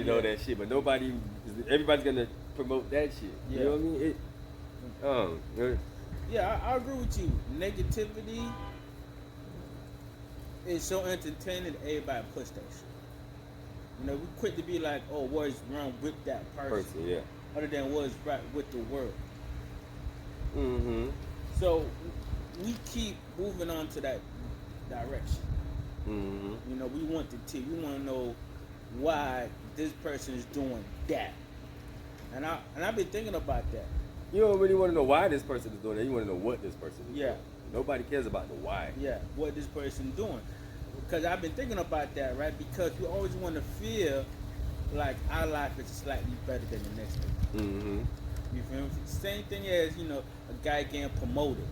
know Yeah. that shit. But everybody's gonna promote that shit. You know what I mean? Yeah, I agree with you. Negativity is so entertaining that everybody push that shit. You know, we quick to be like, oh, what is wrong with that person? yeah. Other than what is right with the world. Mm-hmm. So we keep moving on to that direction. Mm-hmm. You know, we want the tea. We want to know why this person is doing that. And I've been thinking about that. You don't really want to know why this person is doing that. You want to know what this person is Yeah. doing. Nobody cares about the why. Yeah, what this person doing. Because I've been thinking about that, right? Because we always want to feel like our life is slightly better than the next one. Mm-hmm. You feel me? Same thing as, you know, a guy getting promoted.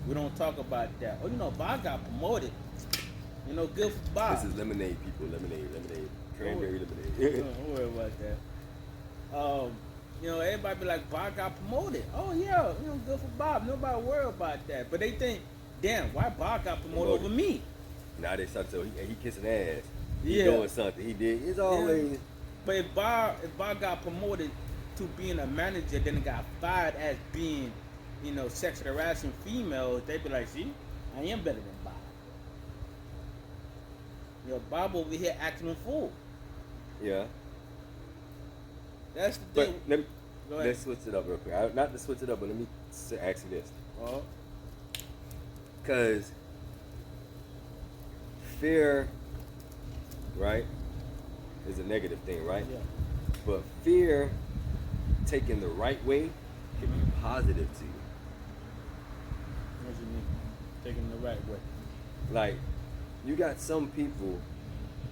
We don't talk about that. Oh, you know, Bob got promoted. You know, good for Bob. This is lemonade, people. Lemonade. Cranberry lemonade. Don't worry about that. You know, everybody be like, Bob got promoted. Oh, yeah, you know, good for Bob. Nobody worry about that. But they think, damn, why Bob got promoted over me? Now they start to he kissing ass. He Yeah. doing something. He did. It's always. But if Bob got promoted to being a manager, then got fired as being, you know, sexually harassing females, they'd be like, see, I am better than Bob. You know, Bob over here acting a fool. Yeah. That's the But thing. let's switch it up real quick. Not to switch it up, but let me ask you this. Because fear, right, is a negative thing, right? Yeah. But fear taken the right way can be positive to you. What you mean? Taking the right way. Like, you got some people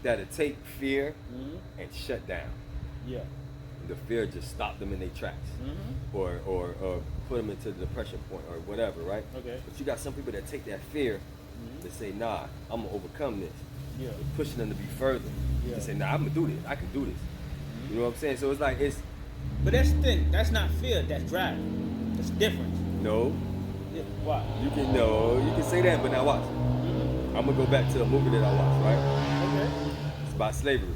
that'll take fear Mm-hmm. and shut down. Yeah. The fear just stopped them in their tracks. Mm-hmm. Or put them into the depression point or whatever, right? Okay. But you got some people that take that fear Mm-hmm. to say, nah, I'm gonna overcome this. Yeah. And pushing them to be further. Yeah. To say, nah, I'm gonna do this. I can do this. Mm-hmm. You know what I'm saying? So it's like But that's the thing. That's not fear. That's drive. That's different. no, Yeah. Why? you can say that, but now watch. Mm-hmm. I'm gonna go back to a movie that I watched, right? Okay. It's about slavery.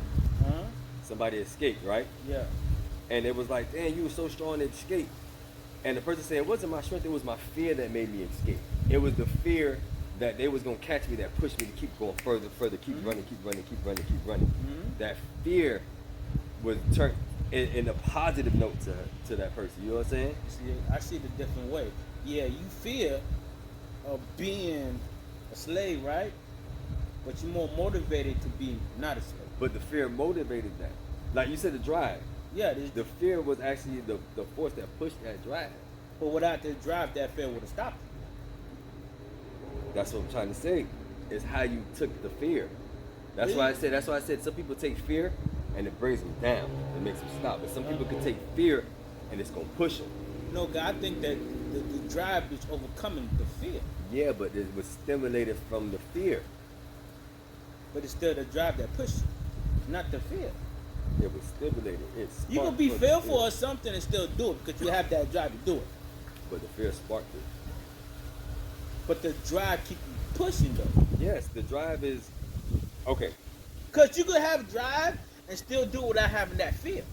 Uh-huh. Somebody escaped, right? Yeah. And it was like, damn, you were so strong to escape. And the person said, it wasn't my strength, it was my fear that made me escape. It was the fear that they was gonna catch me that pushed me to keep going further, keep Mm-hmm. running. Mm-hmm. That fear was turned in a positive note to that person. You know what I'm saying? See, I see it a different way. Yeah, you fear of being a slave, right? But you're more motivated to be not a slave. But the fear motivated that. Like you said, the drive. Yeah, The fear was actually the force that pushed that drive. but without the drive, that fear would have stopped you. That's what I'm trying to say. Is how you took the fear. That's why I said some people take fear and it brings them down. It makes them stop. But some people can take fear and it's gonna push them. No, God, I think that the drive is overcoming the fear. Yeah, but it was stimulated from the fear. But it's still the drive that pushes you, not the fear. It was stimulated. It's You can be fearful of something and still do it because you have that drive to do it. But the fear sparked it. But the drive keep you pushing though. Yes, the drive is okay. Because you could have drive and still do it without having that fear.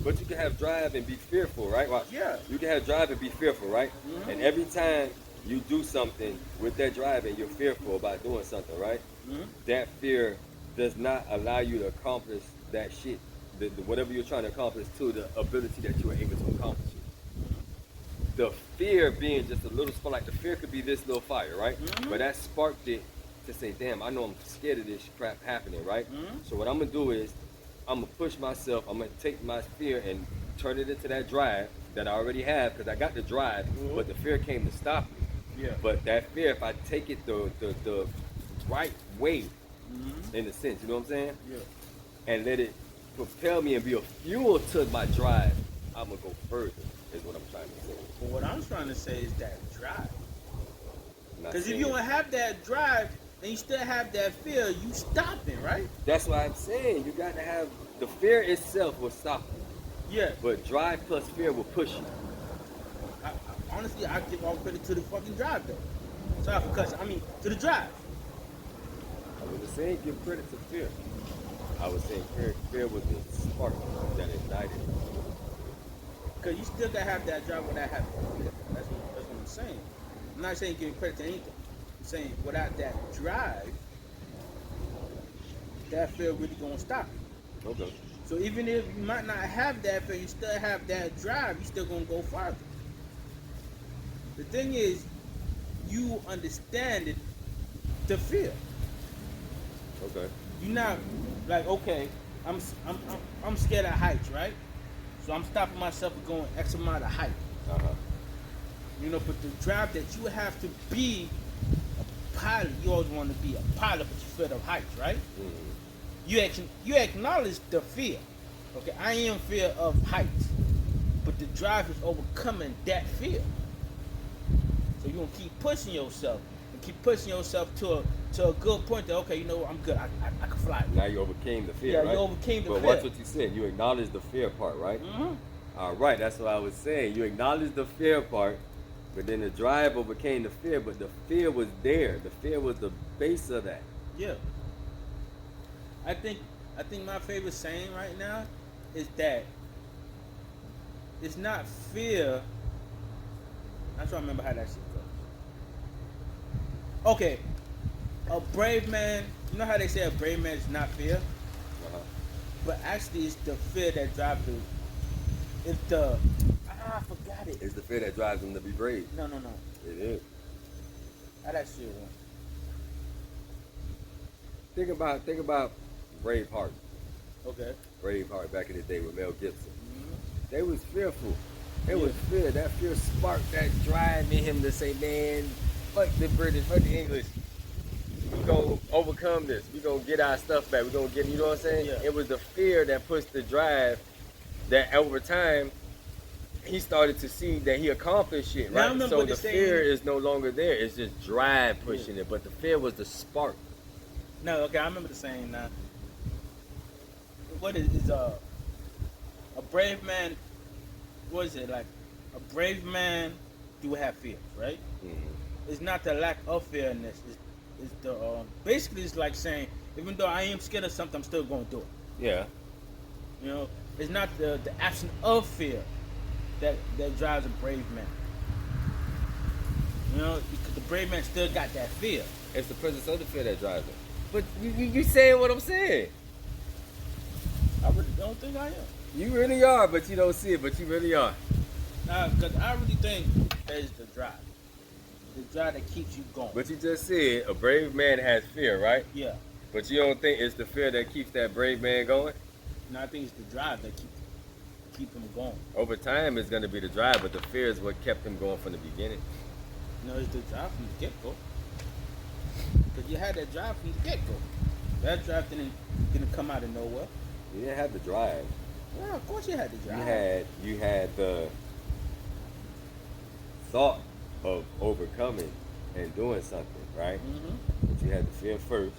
But you can have drive and be fearful, right? Watch. Yeah. You can have drive and be fearful, right? Mhm. And every time you do something with that drive and you're fearful about doing something, right? Mm-hmm. That fear does not allow you to accomplish that shit, the whatever you're trying to accomplish, to the ability that you are able to accomplish it. The fear being just a little spark, like the fear could be this little fire, right? Mhm. But that sparked it to say, damn, I know I'm scared of this crap happening, right? Mhm. So what I'm gonna do is, I'm gonna push myself, I'm gonna take my fear and turn it into that drive that I already have, because I got the drive, Mhm. but the fear came to stop me. Yeah. But that fear, if I take it the right way, Mm-hmm. in a sense, you know what I'm saying? Yeah. And let it propel me and be a fuel to my drive, I'm gonna go further, is what I'm trying to say. But what I'm trying to say is that drive. I'm not Because if saying you don't have that drive, and you still have that fear, you stopping, right? That's why I'm saying you got to have the fear itself will stop you, Yeah. but drive plus fear will push you. Honestly, I give all credit to the fucking drive though. Sorry for cussing. I mean, to the drive. I wasn't saying give credit to fear. I was saying fear was the spark that ignited it. Because you still gotta have that drive without having fear. That's what I'm saying. I'm not saying giving credit to anything. I'm saying without that drive, that fear really gonna stop you. Okay. So even if you might not have that fear, you still have that drive, you still gonna go farther. The thing is, you understand it, the fear. Okay. You're not like, okay, I'm scared of heights, right? So I'm stopping myself from going X amount of height. Uh-huh. You know, but the drive that you have to be a pilot, you always want to be a pilot, but you're afraid of heights, right? Mm-hmm. You acknowledge the fear. Okay, I am fear of heights, but the drive is overcoming that fear. So you're gonna keep pushing yourself and keep pushing yourself to a good point that, okay, you know what, I'm good. I can fly. Now you overcame the fear, Yeah, right? you overcame the but fear. watch what you said. You acknowledged the fear part, right? Mm-hmm. All right, that's what I was saying. You acknowledged the fear part, but then the drive overcame the fear, but the fear was there. The fear was the base of that. Yeah. I think my favorite saying right now is that it's not fear. I'm trying to remember how that shit goes. Okay, a brave man. You know how they say a brave man is not fear, Uh-huh. but actually it's the fear that drives the. It's the. I forgot it. It's the fear that drives them to be brave. No. It is. How that shit went. Think about Braveheart. Okay. Braveheart back in the day with Mel Gibson. Mm-hmm. They was fearful. It Yeah. was fear. That fear sparked that drive in him to say, man, fuck the British, fuck the English. We gonna overcome this. We gonna get our stuff back. We gonna get, you know what I'm saying? Yeah. It was the fear that pushed the drive that over time he started to see that he accomplished shit, Now I right? remember So what the they fear saying- is no longer there. It's just drive pushing it. But the fear was the spark. No, okay, I remember the saying now. What is a brave man? What is it like? A brave man do have fear, right? Mm-hmm. It's not the lack of fearness. It's the basically it's like saying, even though I am scared of something, I'm still going to do it. Yeah. You know, it's not the absence of fear that drives a brave man. You know, because the brave man still got that fear. It's the presence of the fear that drives it. But you saying what I'm saying. I really don't think I am. You really are, but you don't see it, but you really are. Nah, because I really think that is the drive. The drive that keeps you going. But you just said a brave man has fear, right? Yeah. But you don't think it's the fear that keeps that brave man going? No, I think it's the drive that keep him going. Over time, it's going to be the drive, but the fear is what kept him going from the beginning. No, it's the drive from the get-go. Because you had that drive from the get-go. That drive didn't come out of nowhere. You didn't have the drive. Yeah, of course you had the drive. You had the thought of overcoming and doing something, right? Mm-hmm. But you had the fear first.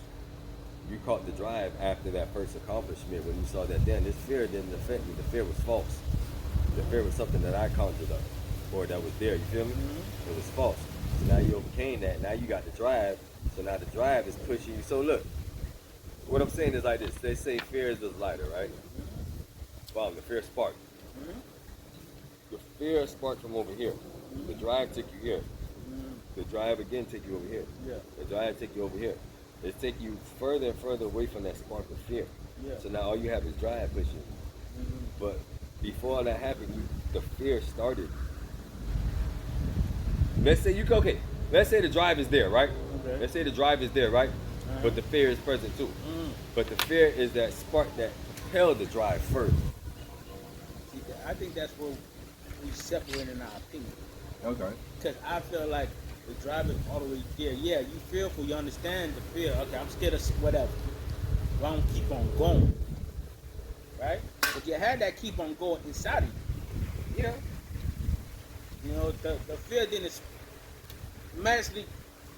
You caught the drive after that first accomplishment when you saw that, damn, this fear didn't affect me. The fear was false. The fear was something that I conjured up or that was there. You feel me? Mm-hmm. It was false. So now you overcame that. Now you got the drive. So now the drive is pushing you. So look, what I'm saying is like this. They say fear is the lighter, right? Wow, the fear sparked. Mm-hmm. The fear sparked from over here. The drive took you here. Mm-hmm. The drive again take you over here. Yeah. The drive take you over here. It's take you further and further away from that spark of fear. Yeah. So now all you have is drive pushing. Mm-hmm. But before all that happened, the fear started. Let's say Let's say the drive is there, right? Okay. Let's say the drive is there, right? Uh-huh. But the fear is present too. Mm-hmm. But the fear is that spark that propelled the drive further. See, I think that's where we separate in our opinion. Okay. Because I feel like the drive is all the way there. Yeah, you fearful, you understand the fear. Okay, I'm scared of whatever. But I'm gonna keep on going. Right? But you had that keep on going inside of you. You know, the fear didn't magically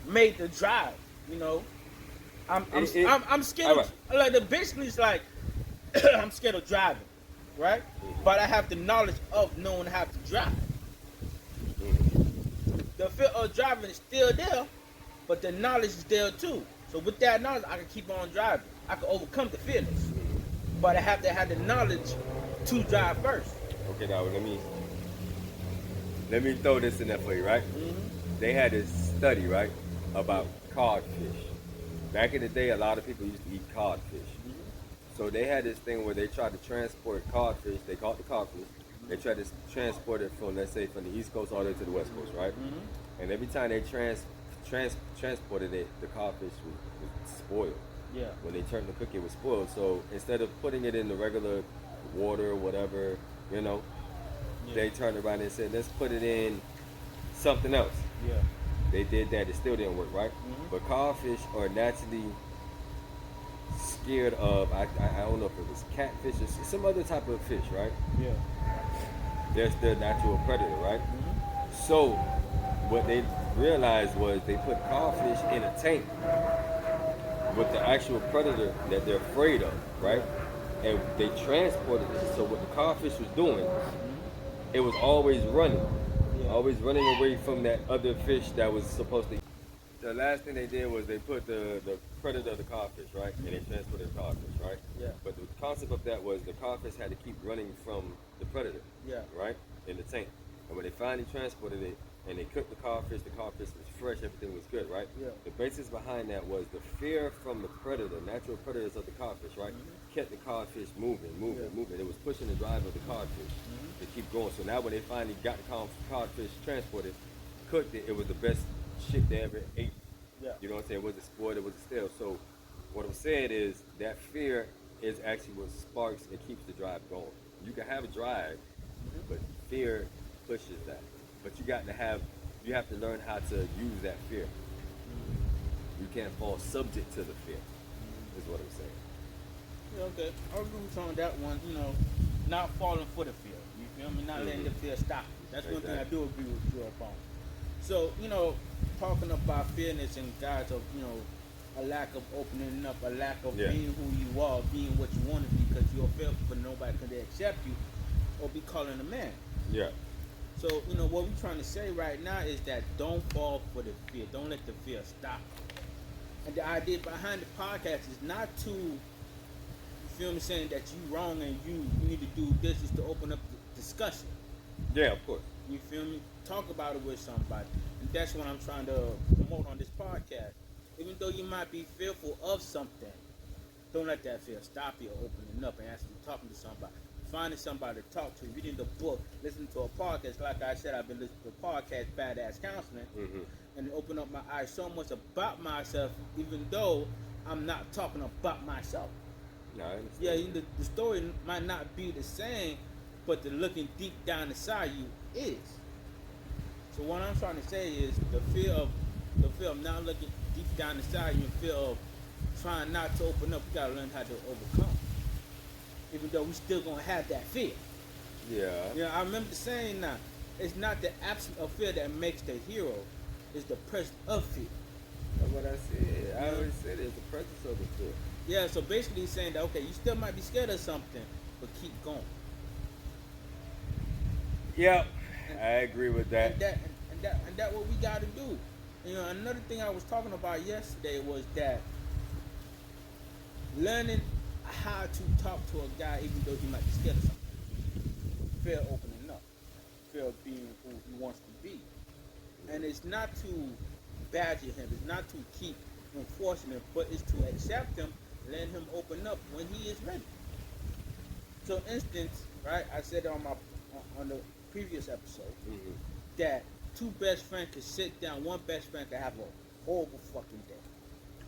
made the drive, you know. I'm scared All of right. like basically it's like I'm scared of driving, right? But I have the knowledge of knowing how to drive. The fear of driving is still there, but the knowledge is there too. So with that knowledge, I can keep on driving. I can overcome the feelings, but I have to have the knowledge to drive first. Okay, now let me throw this in there for you, right? Mm-hmm. They had this study, right, Yeah. about codfish. Back in the day, a lot of people used to eat codfish. Mm-hmm. So they had this thing where they tried to transport codfish. They caught the codfish. They tried to transport it from, let's say, from the East Coast all the way to the West Coast, right? Mm-hmm. And every time they transported it, the codfish was spoiled. Yeah. When they turned to cook, it was spoiled. So instead of putting it in the regular water or whatever, you know, Yeah. they turned around and said, let's put it in something else. Yeah. They did that. It still didn't work, right? Mm-hmm. But codfish are naturally scared of, I don't know if it was catfish or some other type of fish, right? Yeah. They're still natural predator, right? Mm-hmm. So what they realized was they put codfish in a tank with the actual predator that they're afraid of, right? And they transported it. So what the codfish was doing, it was Yeah. always running away from that other fish that was supposed to. The last thing they did was they put the predator of the codfish, right? And they transported the codfish, right? Yeah. But the concept of that was the codfish had to keep running from the predator, Yeah. right? In the tank. And when they finally transported it and they cooked the codfish was fresh, everything was good, right? Yeah. The basis behind that was the fear from the predator, natural predators of the codfish, right? Kept the codfish moving. It was pushing the drive of the codfish to keep going. So now when they finally got the codfish transported, cooked it, it was the best shit they ever ate. Yeah. You know what I'm saying? It wasn't spoiled, it wasn't stale. So what I'm saying is that fear is actually what sparks and keeps the drive going. You can have a drive, but fear pushes that. But you have to learn how to use that fear. You can't fall subject to the fear, is what I'm saying. Yeah, okay. I agree with you on that one. Not falling for the fear. You feel me? Not letting the fear stop you. That's one thing I Exactly. do agree with you upon. So, talking about fairness and guys of, a lack of opening up, a lack of Yeah. being who you are, being what you want to be because you're fearful for nobody can accept you or be calling a man. Yeah. So, what we're trying to say right now is that don't fall for the fear. Don't let the fear stop you. And the idea behind the podcast is not to, you feel me, saying that you wrong and you need to do this, is to open up the discussion. Yeah, of course. You feel me? Talk about it with somebody. And that's what I'm trying to promote on this podcast. Even though you might be fearful of something, don't let that fear stop you opening up and actually talking to somebody. Finding somebody to talk to, reading the book, listening to a podcast. Like I said, I've been listening to a podcast, Badass Counseling, and it opened up my eyes so much about myself, even though I'm not talking about myself. No, I understand. Yeah, the story might not be the same, but the looking deep down inside you is. So what I'm trying to say is the fear of not looking deep down inside you, and fear of trying not to open up. We gotta learn how to overcome. Even though we still gonna have that fear. Yeah. I remember saying now, it's not the absence of fear that makes the hero, it's the presence of fear. That's what I said. I always said it's the presence of the fear. Yeah, so basically he's saying that okay, you still might be scared of something, but keep going. Yep. I agree with that. And that what we got to do. Another thing I was talking about yesterday was that learning how to talk to a guy even though he might be scared of something. Fear opening up. Fear of being who he wants to be. And it's not to badger him. It's not to keep enforcing him, but it's to accept him, let him open up when he is ready. So, instance, right? I said on the previous episode that two best friends could sit down. One best friend could have a horrible fucking day.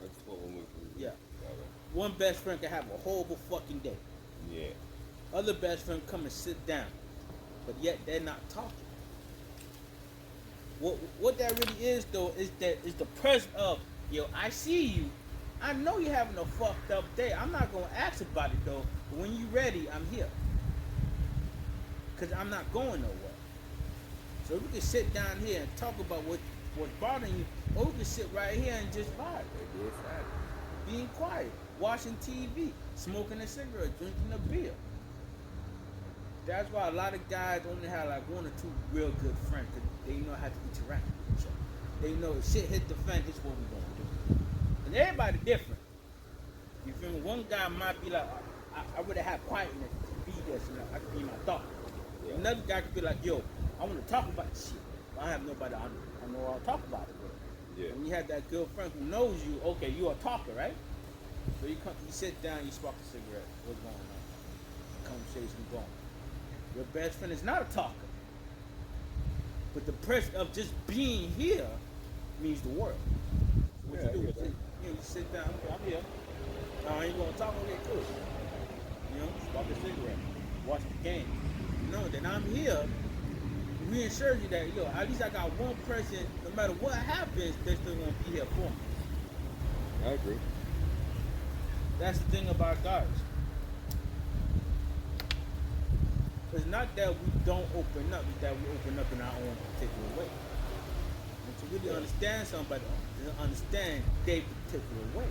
I just want one more thing. Yeah. All right. One best friend could have a horrible fucking day. Yeah. Other best friend come and sit down, but yet they're not talking. What that really is though is the presence of I see you. I know you're having a fucked up day. I'm not gonna ask about it though. But when you're ready, I'm here. Cause I'm not going nowhere. So we can sit down here and talk about what's bothering you, or we can sit right here and just vibe. Maybe it's that. being quiet, watching TV, smoking a cigarette, drinking a beer. That's why a lot of guys only have like one or two real good friends because they know how to interact with each other. They know if shit hit the fan, this is what we gonna do. And everybody different. You feel me? One guy might be like, I would have had quietness to be there, so I could be my thought. Yeah. Another guy could be like, yo, I want to talk about this shit. But I have nobody I know I'll talk about it with. Yeah. And you have that good friend who knows you, okay, you're a talker, right? So you sit down, you spark a cigarette. What's going on? Conversation going. Your best friend is not a talker. But the pressure of just being here means the world. So what you do? You sit down, okay, I'm here. I ain't gonna talk, okay, cool. You know, spark a cigarette, watch the game. You know, that I'm here, reassures you that, yo, at least I got one person, no matter what happens, they're still gonna be here for me. I agree. That's the thing about guys. It's not that we don't open up, it's that we open up in our own particular way. And to really understand somebody, to understand their particular way.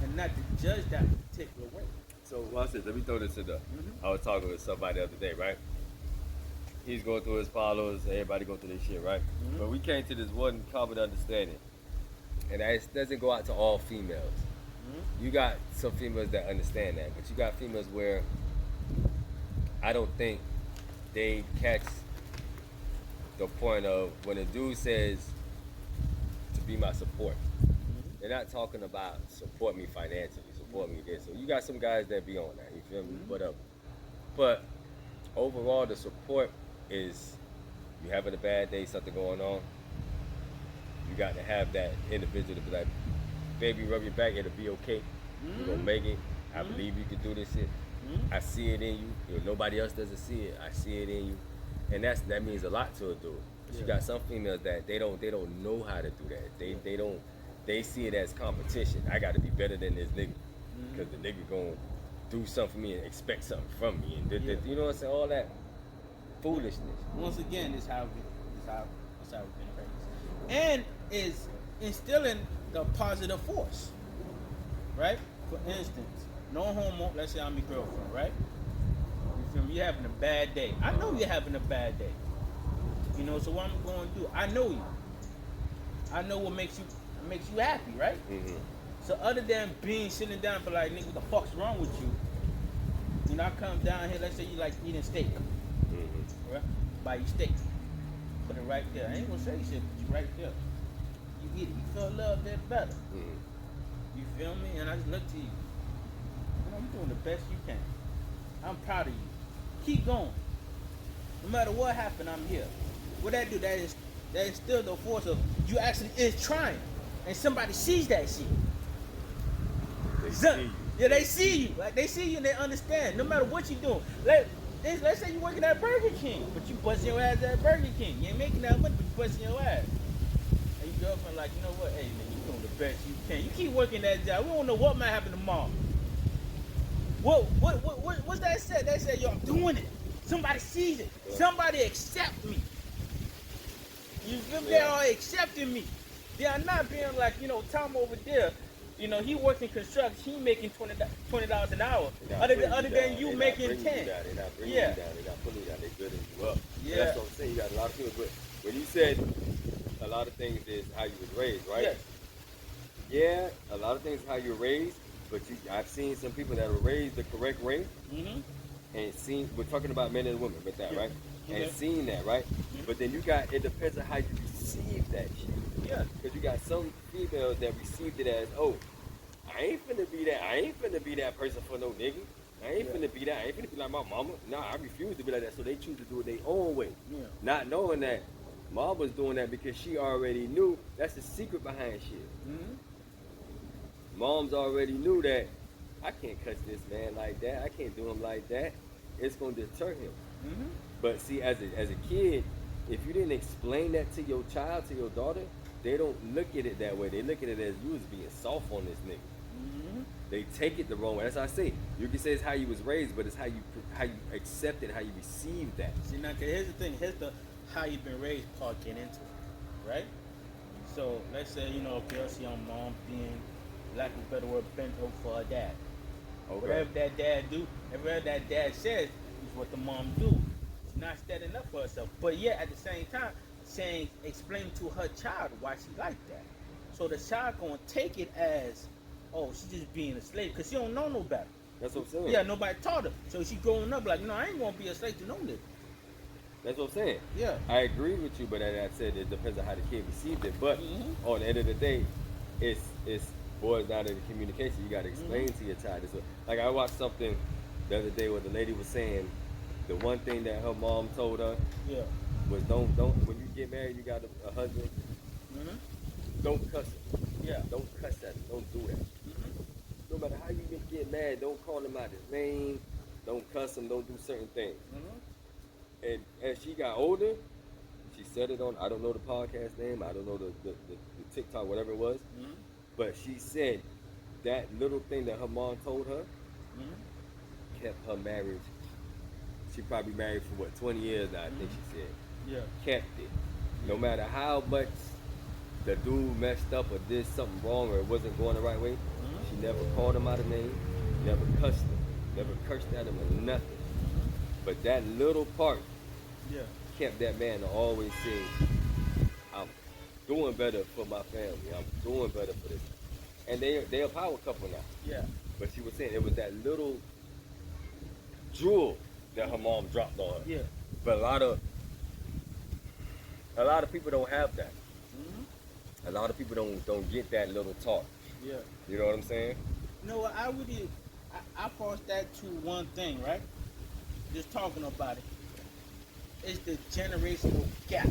And not to judge that particular way. So watch this. Let me throw this in there. I was talking with somebody the other day, right? He's going through his followers, everybody go through this shit, right? But we came to this one common understanding. And that doesn't go out to all females. You got some females that understand that, but you got females where I don't think they catch the point of when a dude says to be my support. They're not talking about support me financially, support me this. So you got some guys that be on that, you feel me? But overall, the support is you having a bad day, something going on. You got to have that individual to be like, baby, rub your back, it'll be okay. You're gonna make it. I believe you can do this shit. I see it in you. You know, nobody else doesn't see it. I see it in you, and that means a lot to a dude. But you got some females that they don't know how to do that. They see it as competition. I got to be better than this nigga because the nigga gonna do something for me and expect something from me, and you know what I'm saying? All that foolishness. Once again, this how we've been raised, and is instilling the positive force, right? For instance, no homo. Let's say I'm your girlfriend, right? You feel me? You're having a bad day. I know you're having a bad day. You know, so what I'm going to do? I know you. I know what makes you happy, right? So other than sitting down for like, nigga, what the fuck's wrong with you? You know, I come down here. Let's say you like eating steak, right? Buy you steak, put it right there. I ain't gonna say shit, but you right there. You eat it. You feel a little bit better. You feel me? And I just look to you. You know, you're doing the best you can. I'm proud of you. Keep going. No matter what happened, I'm here. What that do? That is still the force of you actually is trying, and somebody sees that shit. They see you. Yeah, they see you. Like they see you and they understand. No matter what you doing. Let's say you working at Burger King, but you busting your ass at Burger King. You ain't making that money, but you busting your ass. And your girlfriend like, you know what? Hey man, you doing the best you can. You keep working that job. We don't know what might happen tomorrow. What's that said? They said, yo, I'm doing it. Somebody sees it. Somebody accept me. You feel me? They are accepting me. They are not being like, you know, Tom over there. You know, he working construction. He making $20 an hour. Other than you making 10. They're not bringing you down. They're not pulling you down. They're building you up. Yeah. That's what I'm saying. You got a lot of people. But when you said a lot of things is how you was raised, right? Yes. Yeah, a lot of things is how you were raised. But I've seen some people that were raised the correct way, and we're talking about men and women with that, right? Okay. And seeing that, right? But then it depends on how you receive that shit. Yeah. Because you got some females that received it as, oh, I ain't finna be that person for no nigga. I ain't finna be that. I ain't finna be like my mama. Nah, I refuse to be like that. So they choose to do it their own way. Yeah. Not knowing that mom was doing that because she already knew that's the secret behind shit. Moms already knew that I can't catch this man like that. I can't do him like that. It's gonna deter him. But see, as a kid, if you didn't explain that to your child, to your daughter, they don't look at it that way. They look at it as you was being soft on this nigga. They take it the wrong way. That's how I say. You can say it's how you was raised, but it's how you accept it, how you receive that. See, now, 'cause here's the thing. Here's the how you've been raised part get into it, right? So let's say a girl see her mom being, lack of a better word, bent over for her dad. Okay. Whatever that dad do, whatever that dad says is what the mom do. She's not standing up for herself, but yet at the same time saying, explain to her child why she like that. So the child gonna take it as, oh, she's just being a slave because she don't know no better. That's what I'm saying. Yeah, nobody taught her, so she growing up like, no, I ain't gonna be a slave to no nigga. That's what I'm saying. Yeah. I agree with you, but as I said, it depends on how the kid received it. But on the end of the day, it's boils down to the communication. You got to explain to your child. Like I watched something the other day where the lady was saying the one thing that her mom told her Yeah. was don't when you get married, you got a husband. Mm-hmm. Don't cuss him. Yeah. Don't cuss at him. Don't do that. Mm-hmm. No matter how you get mad, don't call him out his name. Don't cuss him. Don't do certain things. Mm-hmm. And as she got older, she said it on, I don't know the podcast name, I don't know the TikTok, whatever it was, but she said that little thing that her mom told her kept her marriage. She probably married for 20 years now, I think she said. Yeah. Kept it. No matter how much the dude messed up or did something wrong or it wasn't going the right way, she never called him out of name, never cussed him, never cursed at him or nothing. But that little part kept that man to always say, I'm doing better for my family. I'm doing better for this. And they're a power couple now. Yeah. But she was saying it was that little jewel that her mom dropped on her. Yeah. But a lot of people don't have that. A lot of people don't get that little talk. Yeah. You know what I'm saying? You know what? I paused that to one thing, right? Just talking about it. It's the generational gap.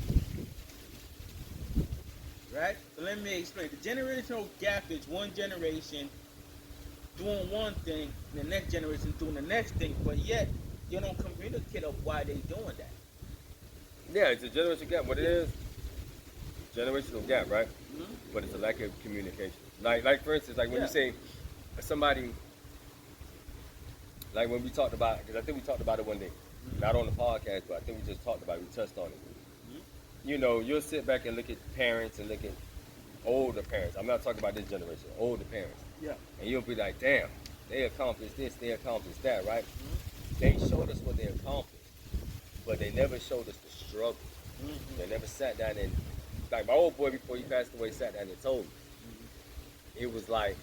Right? So let me explain. The generational gap is one generation doing one thing, and the next generation doing the next thing, but yet you don't communicate of why they doing that. Yeah, it's a generational gap. What it is, generational gap, right? Mm-hmm. But it's a lack of communication. Like for instance, like when you say somebody, like when we talked about, because I think we talked about it one day, not on the podcast, but I think we just talked about it, we touched on it. You know, you'll sit back and look at parents and look at older parents. I'm not talking about this generation, older parents. Yeah. And you'll be like, damn, they accomplished this, they accomplished that, right? They showed us what they accomplished, but they never showed us the struggle. They never sat down and, like my old boy before he passed away sat down and told me. It was like,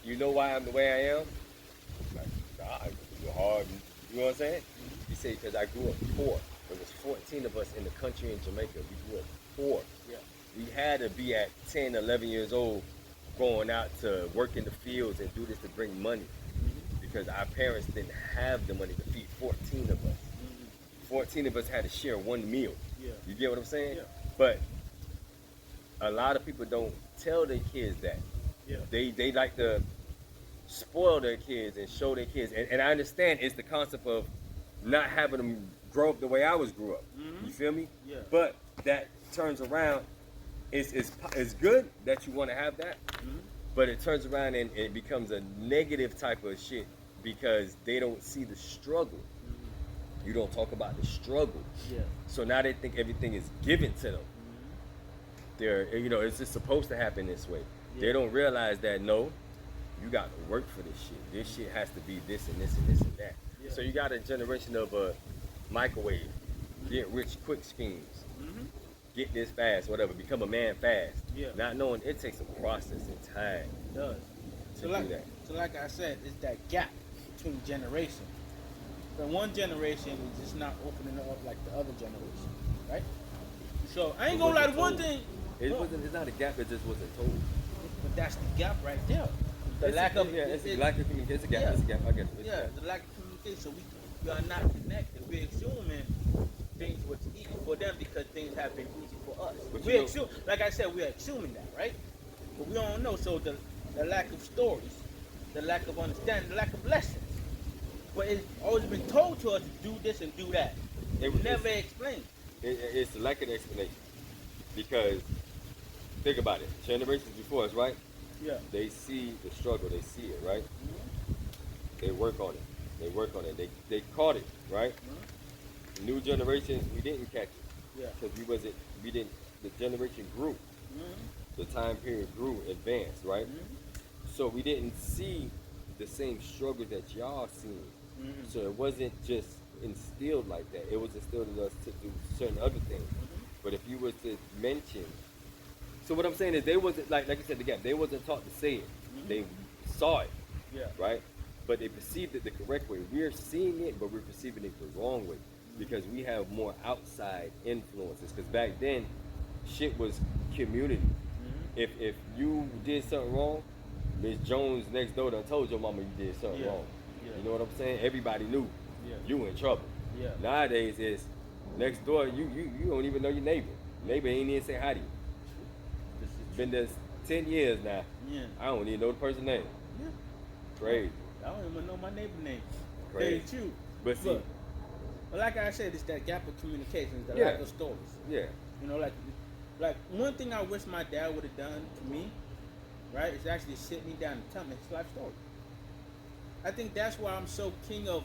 you know why I'm the way I am? Like, God, you're hard. You know what I'm saying? He said, because I grew up poor. There was 14 of us in the country in Jamaica. We grew up poor. Yeah. We had to be at 10, 11 years old going out to work in the fields and do this to bring money. Because our parents didn't have the money to feed 14 of us. 14 of us had to share one meal. Yeah. You get what I'm saying? Yeah. But a lot of people don't tell their kids that. Yeah. They like to spoil their kids and show their kids. And I understand it's the concept of not having them grow up the way I was grew up. You feel me? Yeah. But that turns around. It's good that you want to have that, but it turns around and it becomes a negative type of shit because they don't see the struggle. You don't talk about the struggle. Yeah. So now they think everything is given to them. They're, you know, it's just supposed to happen this way. Yeah. They don't realize that, no, you got to work for this shit. This shit has to be this and this and this and that. Yeah. So you got a generation of microwave, get rich quick schemes, get this fast, whatever, become a man fast. Yeah. Not knowing it takes a process and time It does. to So do like, that. so like I said, it's that gap between generations. But one generation is just not opening up like the other generation, right? So I ain't gonna lie to one thing. It's not a gap, it just wasn't told. But that's the gap right there. The lack of it's a lack of communication. It's a gap. It's a gap. I get it. It's a yeah, gap. the lack of communication. So we are not connected. We're assuming things was easy for them because things have been easy for us. But We assume, like I said, we're assuming that, right? But we don't know. So the lack of stories, the lack of understanding, the lack of lessons. But it's always been told to us to do this and do that. It was never explained. It's the lack of explanation. Because, think about it. Generations before us, right? Yeah. They see the struggle. They see it, right? They work on it. They work on it. They caught it, right? New generations, we didn't catch it. Yeah. Because the generation grew. Mm-hmm. The time period grew, advanced, right? Mm-hmm. So we didn't see the same struggle that y'all seen. Mm-hmm. So it wasn't just instilled like that. It was instilled in us to do certain other things. Mm-hmm. But if you were to mention, so what I'm saying is they wasn't like I said the gap. They wasn't taught to say it. They Mm-hmm. saw it, Yeah. right? But they perceived it the correct way. We're seeing it, but we're perceiving it the wrong way Mm-hmm. because we have more outside influences. Because back then, shit was community. Mm-hmm. If you did something wrong, Miss Jones next door done told your mama you did something Yeah. wrong. Yeah. You know what I'm saying? Everybody knew Yeah. you in trouble. Yeah. Nowadays, it's next door. You don't even know your neighbor. Neighbor ain't even say hi to you. This is Been true. there 10 years now. Yeah. I don't even know the person's name. Yeah. Crazy, I don't even know my neighbor name. crazy. It's you. But see, But like I said, it's that gap of communication, the yeah, lack of stories. yeah, You know, like one thing I wish my dad would have done to me, right, is actually sit me down and tell me his life story. I think that's why I'm so king of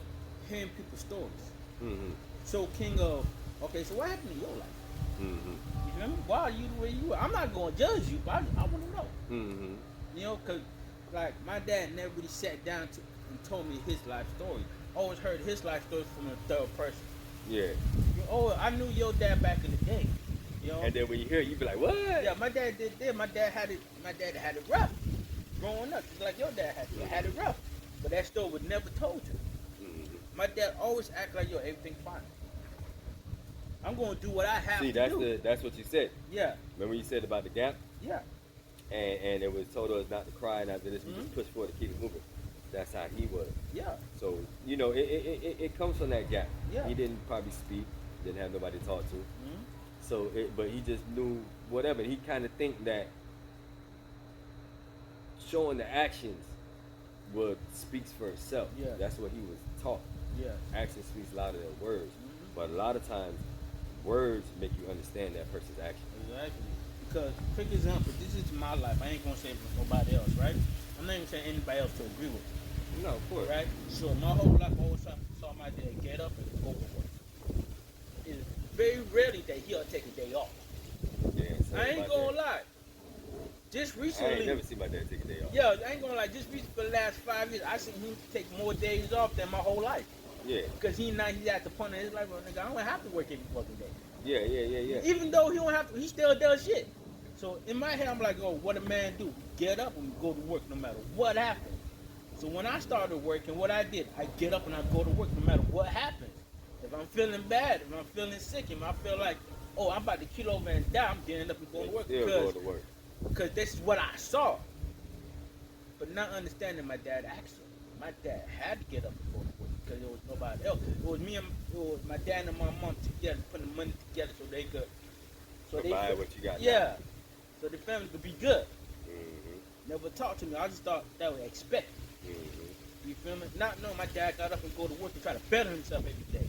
hearing people's stories. mm-hmm, So king of, okay, so what happened in your life? mm-hmm, You feel me? Why are you the way you are? I'm not going to judge you, but I want to know. mm-hmm. You know, because, like, my dad never really sat down and told me his life story. Always heard his life story from a third person. Yeah. Oh, I knew your dad back in the day. You know? And then when you hear it, you be like, what? Yeah, my dad did that. My dad had it rough growing up. Just like your dad had it rough. But that story was never told to me. Mm-hmm. My dad always act like, yo, everything's fine. I'm gonna do what I have See, to do. that's what you said. Yeah, Remember you said about the gap, yeah. and it was told us not to cry, and after this we Mhm. just push forward to keep it moving. That's how he was. Yeah, So you know, it comes from that gap. yeah. He didn't probably speak, didn't have nobody to talk to. Mhm. So, but he just knew whatever. He kind of think that showing the actions would speaks for itself. Yeah. That's what he was taught. Yeah. Action speaks louder than words. Mhm. But a lot of times, words make you understand that person's action. Exactly. Because, quick example, this is my life. I ain't gonna say it for nobody else, right? I'm not even saying anybody else to agree with me, No, of course. right? So my whole life, I always saw my dad get up and go to work. It's very rarely that he'll take a day off. Yeah, so I ain't gonna lie. Just I recently, ain't never seen my dad take a day off. yeah, I ain't gonna lie. Just recently, for the last 5 years, I seen him take more days off than my whole life. Yeah, Because he's at the point in his life where nigga, I don't have to work every fucking day. yeah. Even though he don't have to, he still does shit. So in my head, I'm like, oh, what a man do? Get up and go to work no matter what happens. So when I started working, what I did, I get up and I go to work no matter what happens. If I'm feeling bad, if I'm feeling sick, if I feel like, oh, I'm about to keel over and die, I'm getting up and going to work Still because going to work. this is what I saw. But not understanding my dad action. My dad had to get up and go to work because there was nobody else. It was me and it was my dad and my mom together, putting the money together so they could Provide what you got. yeah. So the family could be good. Mm-hmm. Never talked to me. I just thought that was expected. Mm-hmm. You feel me? Not knowing my dad got up and go to work and try to better himself every day.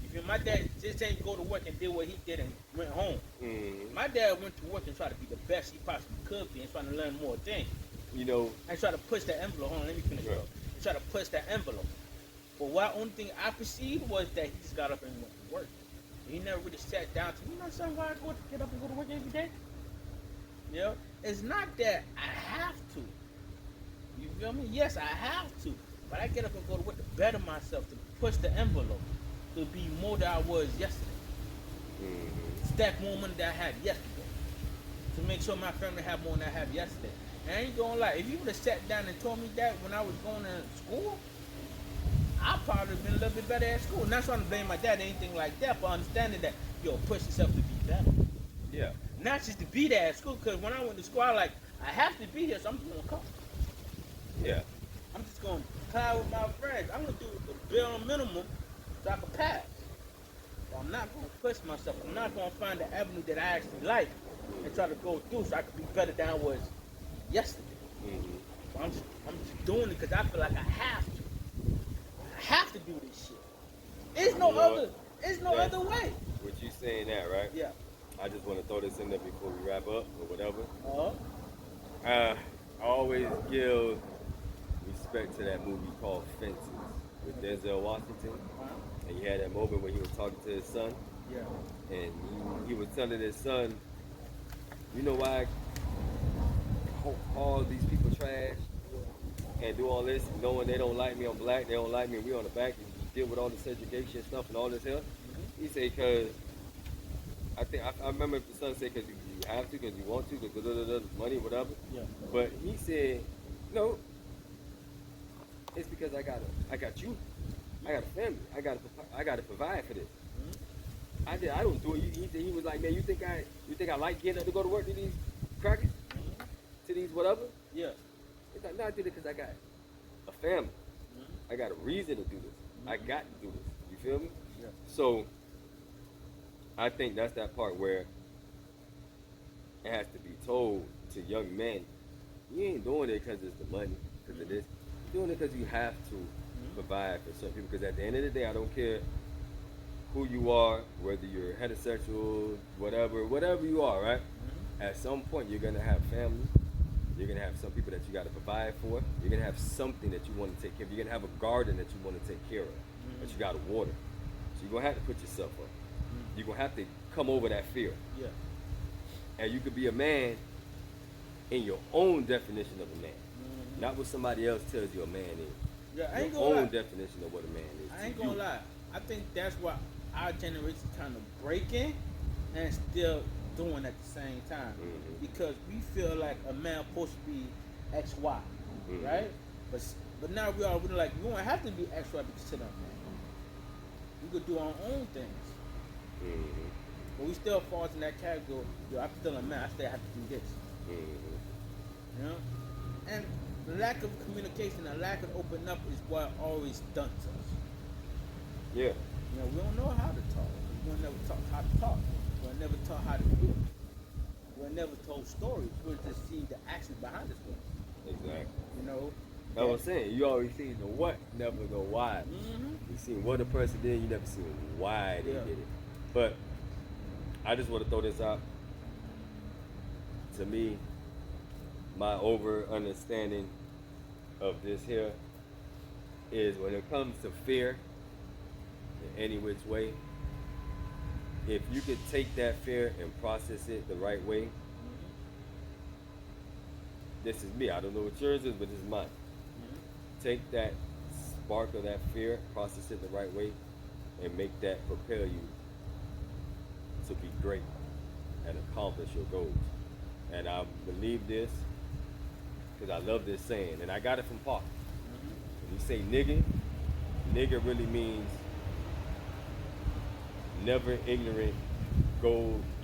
You feel me? My dad just ain't go to work and did what he did and went home. Mm-hmm. My dad went to work and tried to be the best he possibly could be and trying to learn more things. You know, And try to push that envelope. Hold on, let me finish Right. up. And try to push that envelope. But what only thing I perceived was that he just got up and went to work. He never really sat down to, you know, son, why I go to get up and go to work every day? You know, it's not that I have to. You feel me? Yes, I have to. But I get up and go to work to better myself, to push the envelope, to be more than I was yesterday. mm-hmm. Stack more money than I had yesterday. To make sure my family had more than I had yesterday. And I ain't gonna lie, if you would have sat down and told me that when I was going to school, I probably been a little bit better at school. Not trying to blame my dad or anything like that, but understanding that, yo, push yourself to be better. Yeah. Not just to be there at school, because when I went to school, I like, I have to be here, so I'm just gonna come. Yeah. I'm just gonna play with my friends. I'm gonna do the bare minimum so I can pass. But I'm not gonna push myself. I'm not gonna find the avenue that I actually like and try to go through so I can be better than I was yesterday. Mm-hmm. So I'm just doing it because I feel like I have to. I have to do this shit. There's no You know other. what? There's no That- other way. With you saying that, right? Yeah. I just want to throw this in there before we wrap up or whatever. Uh-huh. I always give respect to that movie called Fences with Denzel Washington. And you had that moment where he was talking to his son, Yeah. and he was telling his son You know why I call these people trash and do all this, knowing they don't like me, I'm black, they don't like me, we on the back and deal with all the segregation stuff and all this here? He said, because I remember the son said, because you have to, because you want to, because money, whatever. Yeah. But he said, no, it's because I got you, I got a family, I got to provide for this. I don't do it. He was like, man, you think I like getting up to go to work to these crackers, to these whatever? Yeah. It's like, no, I did it because I got a family. I got a reason to do this. I got to do this. You feel me? Yeah. So I think that's that part where it has to be told to young men, you ain't doing it because it's the money, because of this. You're doing it because you have to provide for certain people. Because at the end of the day, I don't care who you are, whether you're heterosexual, whatever you are, right? At some point, you're gonna have family. You're gonna have some people that you got to provide for. You're gonna have something that you want to take care of. You're gonna have a garden that you want to take care of, that you got to water. So you're gonna have to put yourself up. You're gonna have to come over that fear. Yeah. And you could be a man in your own definition of a man, not what somebody else tells you a man is. Yeah, I ain't Your gonna own lie. definition of what a man is. I ain't to gonna you. lie. I think that's why our generation kind of breaking and still doing at the same time, because we feel like a man supposed to be X, Y, right? But now we're like, we don't have to be X, Y to consider a man. We could do our own things, but we still fall in that category. Yo, I'm still a man. I still have to do this. You know, and the lack of communication, the lack of opening up is what always stunts us. Yeah. You know, we don't know how to talk. We don't never talk how to talk. We're never taught how to do it. We're never told stories. We're just seeing the action behind the story. Exactly. You know. That's what I'm saying. You always seen the what, never the why. You seen what a person did, you never seen why they Yeah. did it. But I just want to throw this out. To me, my over understanding of this here is when it comes to fear in any which way, if you could take that fear and process it the right way, this is me. I don't know what yours is, but this is mine. Take that spark of that fear, process it the right way, and make that propel you to be great and accomplish your goals. And I believe this because I love this saying, and I got it from Paul. When you say nigga really means never ignorant,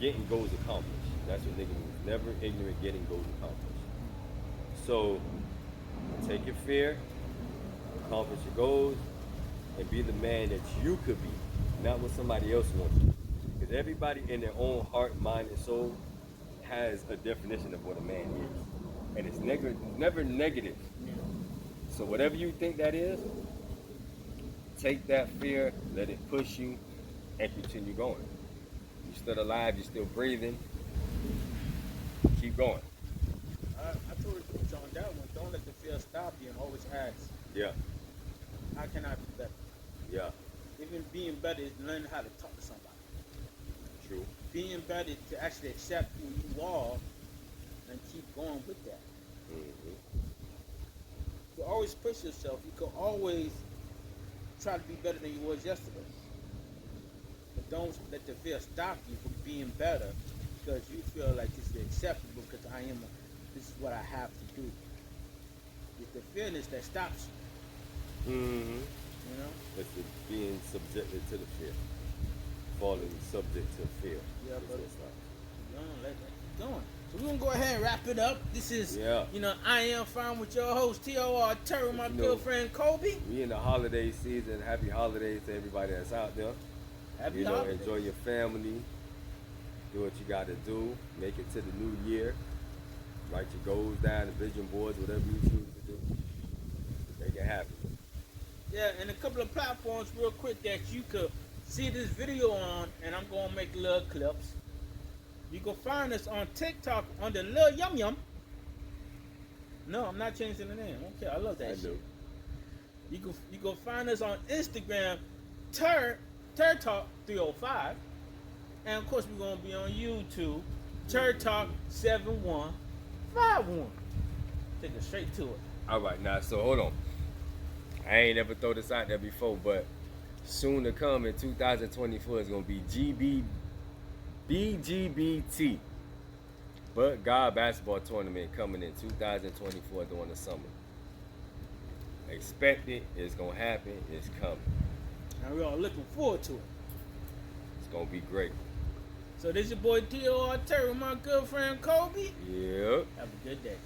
getting goals accomplished. That's what nigga means. Never ignorant, getting goals accomplished. So take your fear, accomplish your goals, and be the man that you could be, not what somebody else wants you. Because everybody in their own heart, mind, and soul has a definition of what a man is. And it's never negative. So whatever you think that is, take that fear, let it push you, and continue going. You're still alive, you're still breathing. Keep going. I told you on that one, don't let the fear stop you and always ask, Yeah, how can I be better? yeah, Even being better is learning how to talk to somebody. true. Being better to actually accept who you are and keep going with that. You always push yourself. You can always try to be better than you was yesterday. But don't let the fear stop you from being better because you feel like this is acceptable because this is what I have to do. It's the fearness that stops you. You know? It's being subjected to the fear. Falling subject to fear. Yeah, That's but what it's like. let that keep going. So we're gonna go ahead and wrap it up. This is Yeah. I Am Fine with your host TOR Terry, my good friend Kobe. We in the holiday season. Happy holidays to everybody that's out there. Happy holidays. Enjoy your family. Do what you got to do. Make it to the new year. Write your goals down, the vision boards, whatever you choose to do. Make it happen. Yeah, and a couple of platforms real quick that you could see this video on, and I'm gonna make little clips. You can find us on TikTok under Lil Yum Yum. No, I'm not changing the name. Okay, I love that I shit. do. You can find us on Instagram, Talk 305, and of course we're gonna be on YouTube. Turd Talk 7151. Take it straight to it. All right, now, so hold on. I ain't ever throw this out there before, but soon to come in 2024 is going to be BGBT. But God Basketball Tournament coming in 2024 during the summer. Expect it. It's going to happen. It's coming. And we're all looking forward to it. It's going to be great. So this your boy T.O.R. Terry with my good friend Kobe. Yep. Have a good day.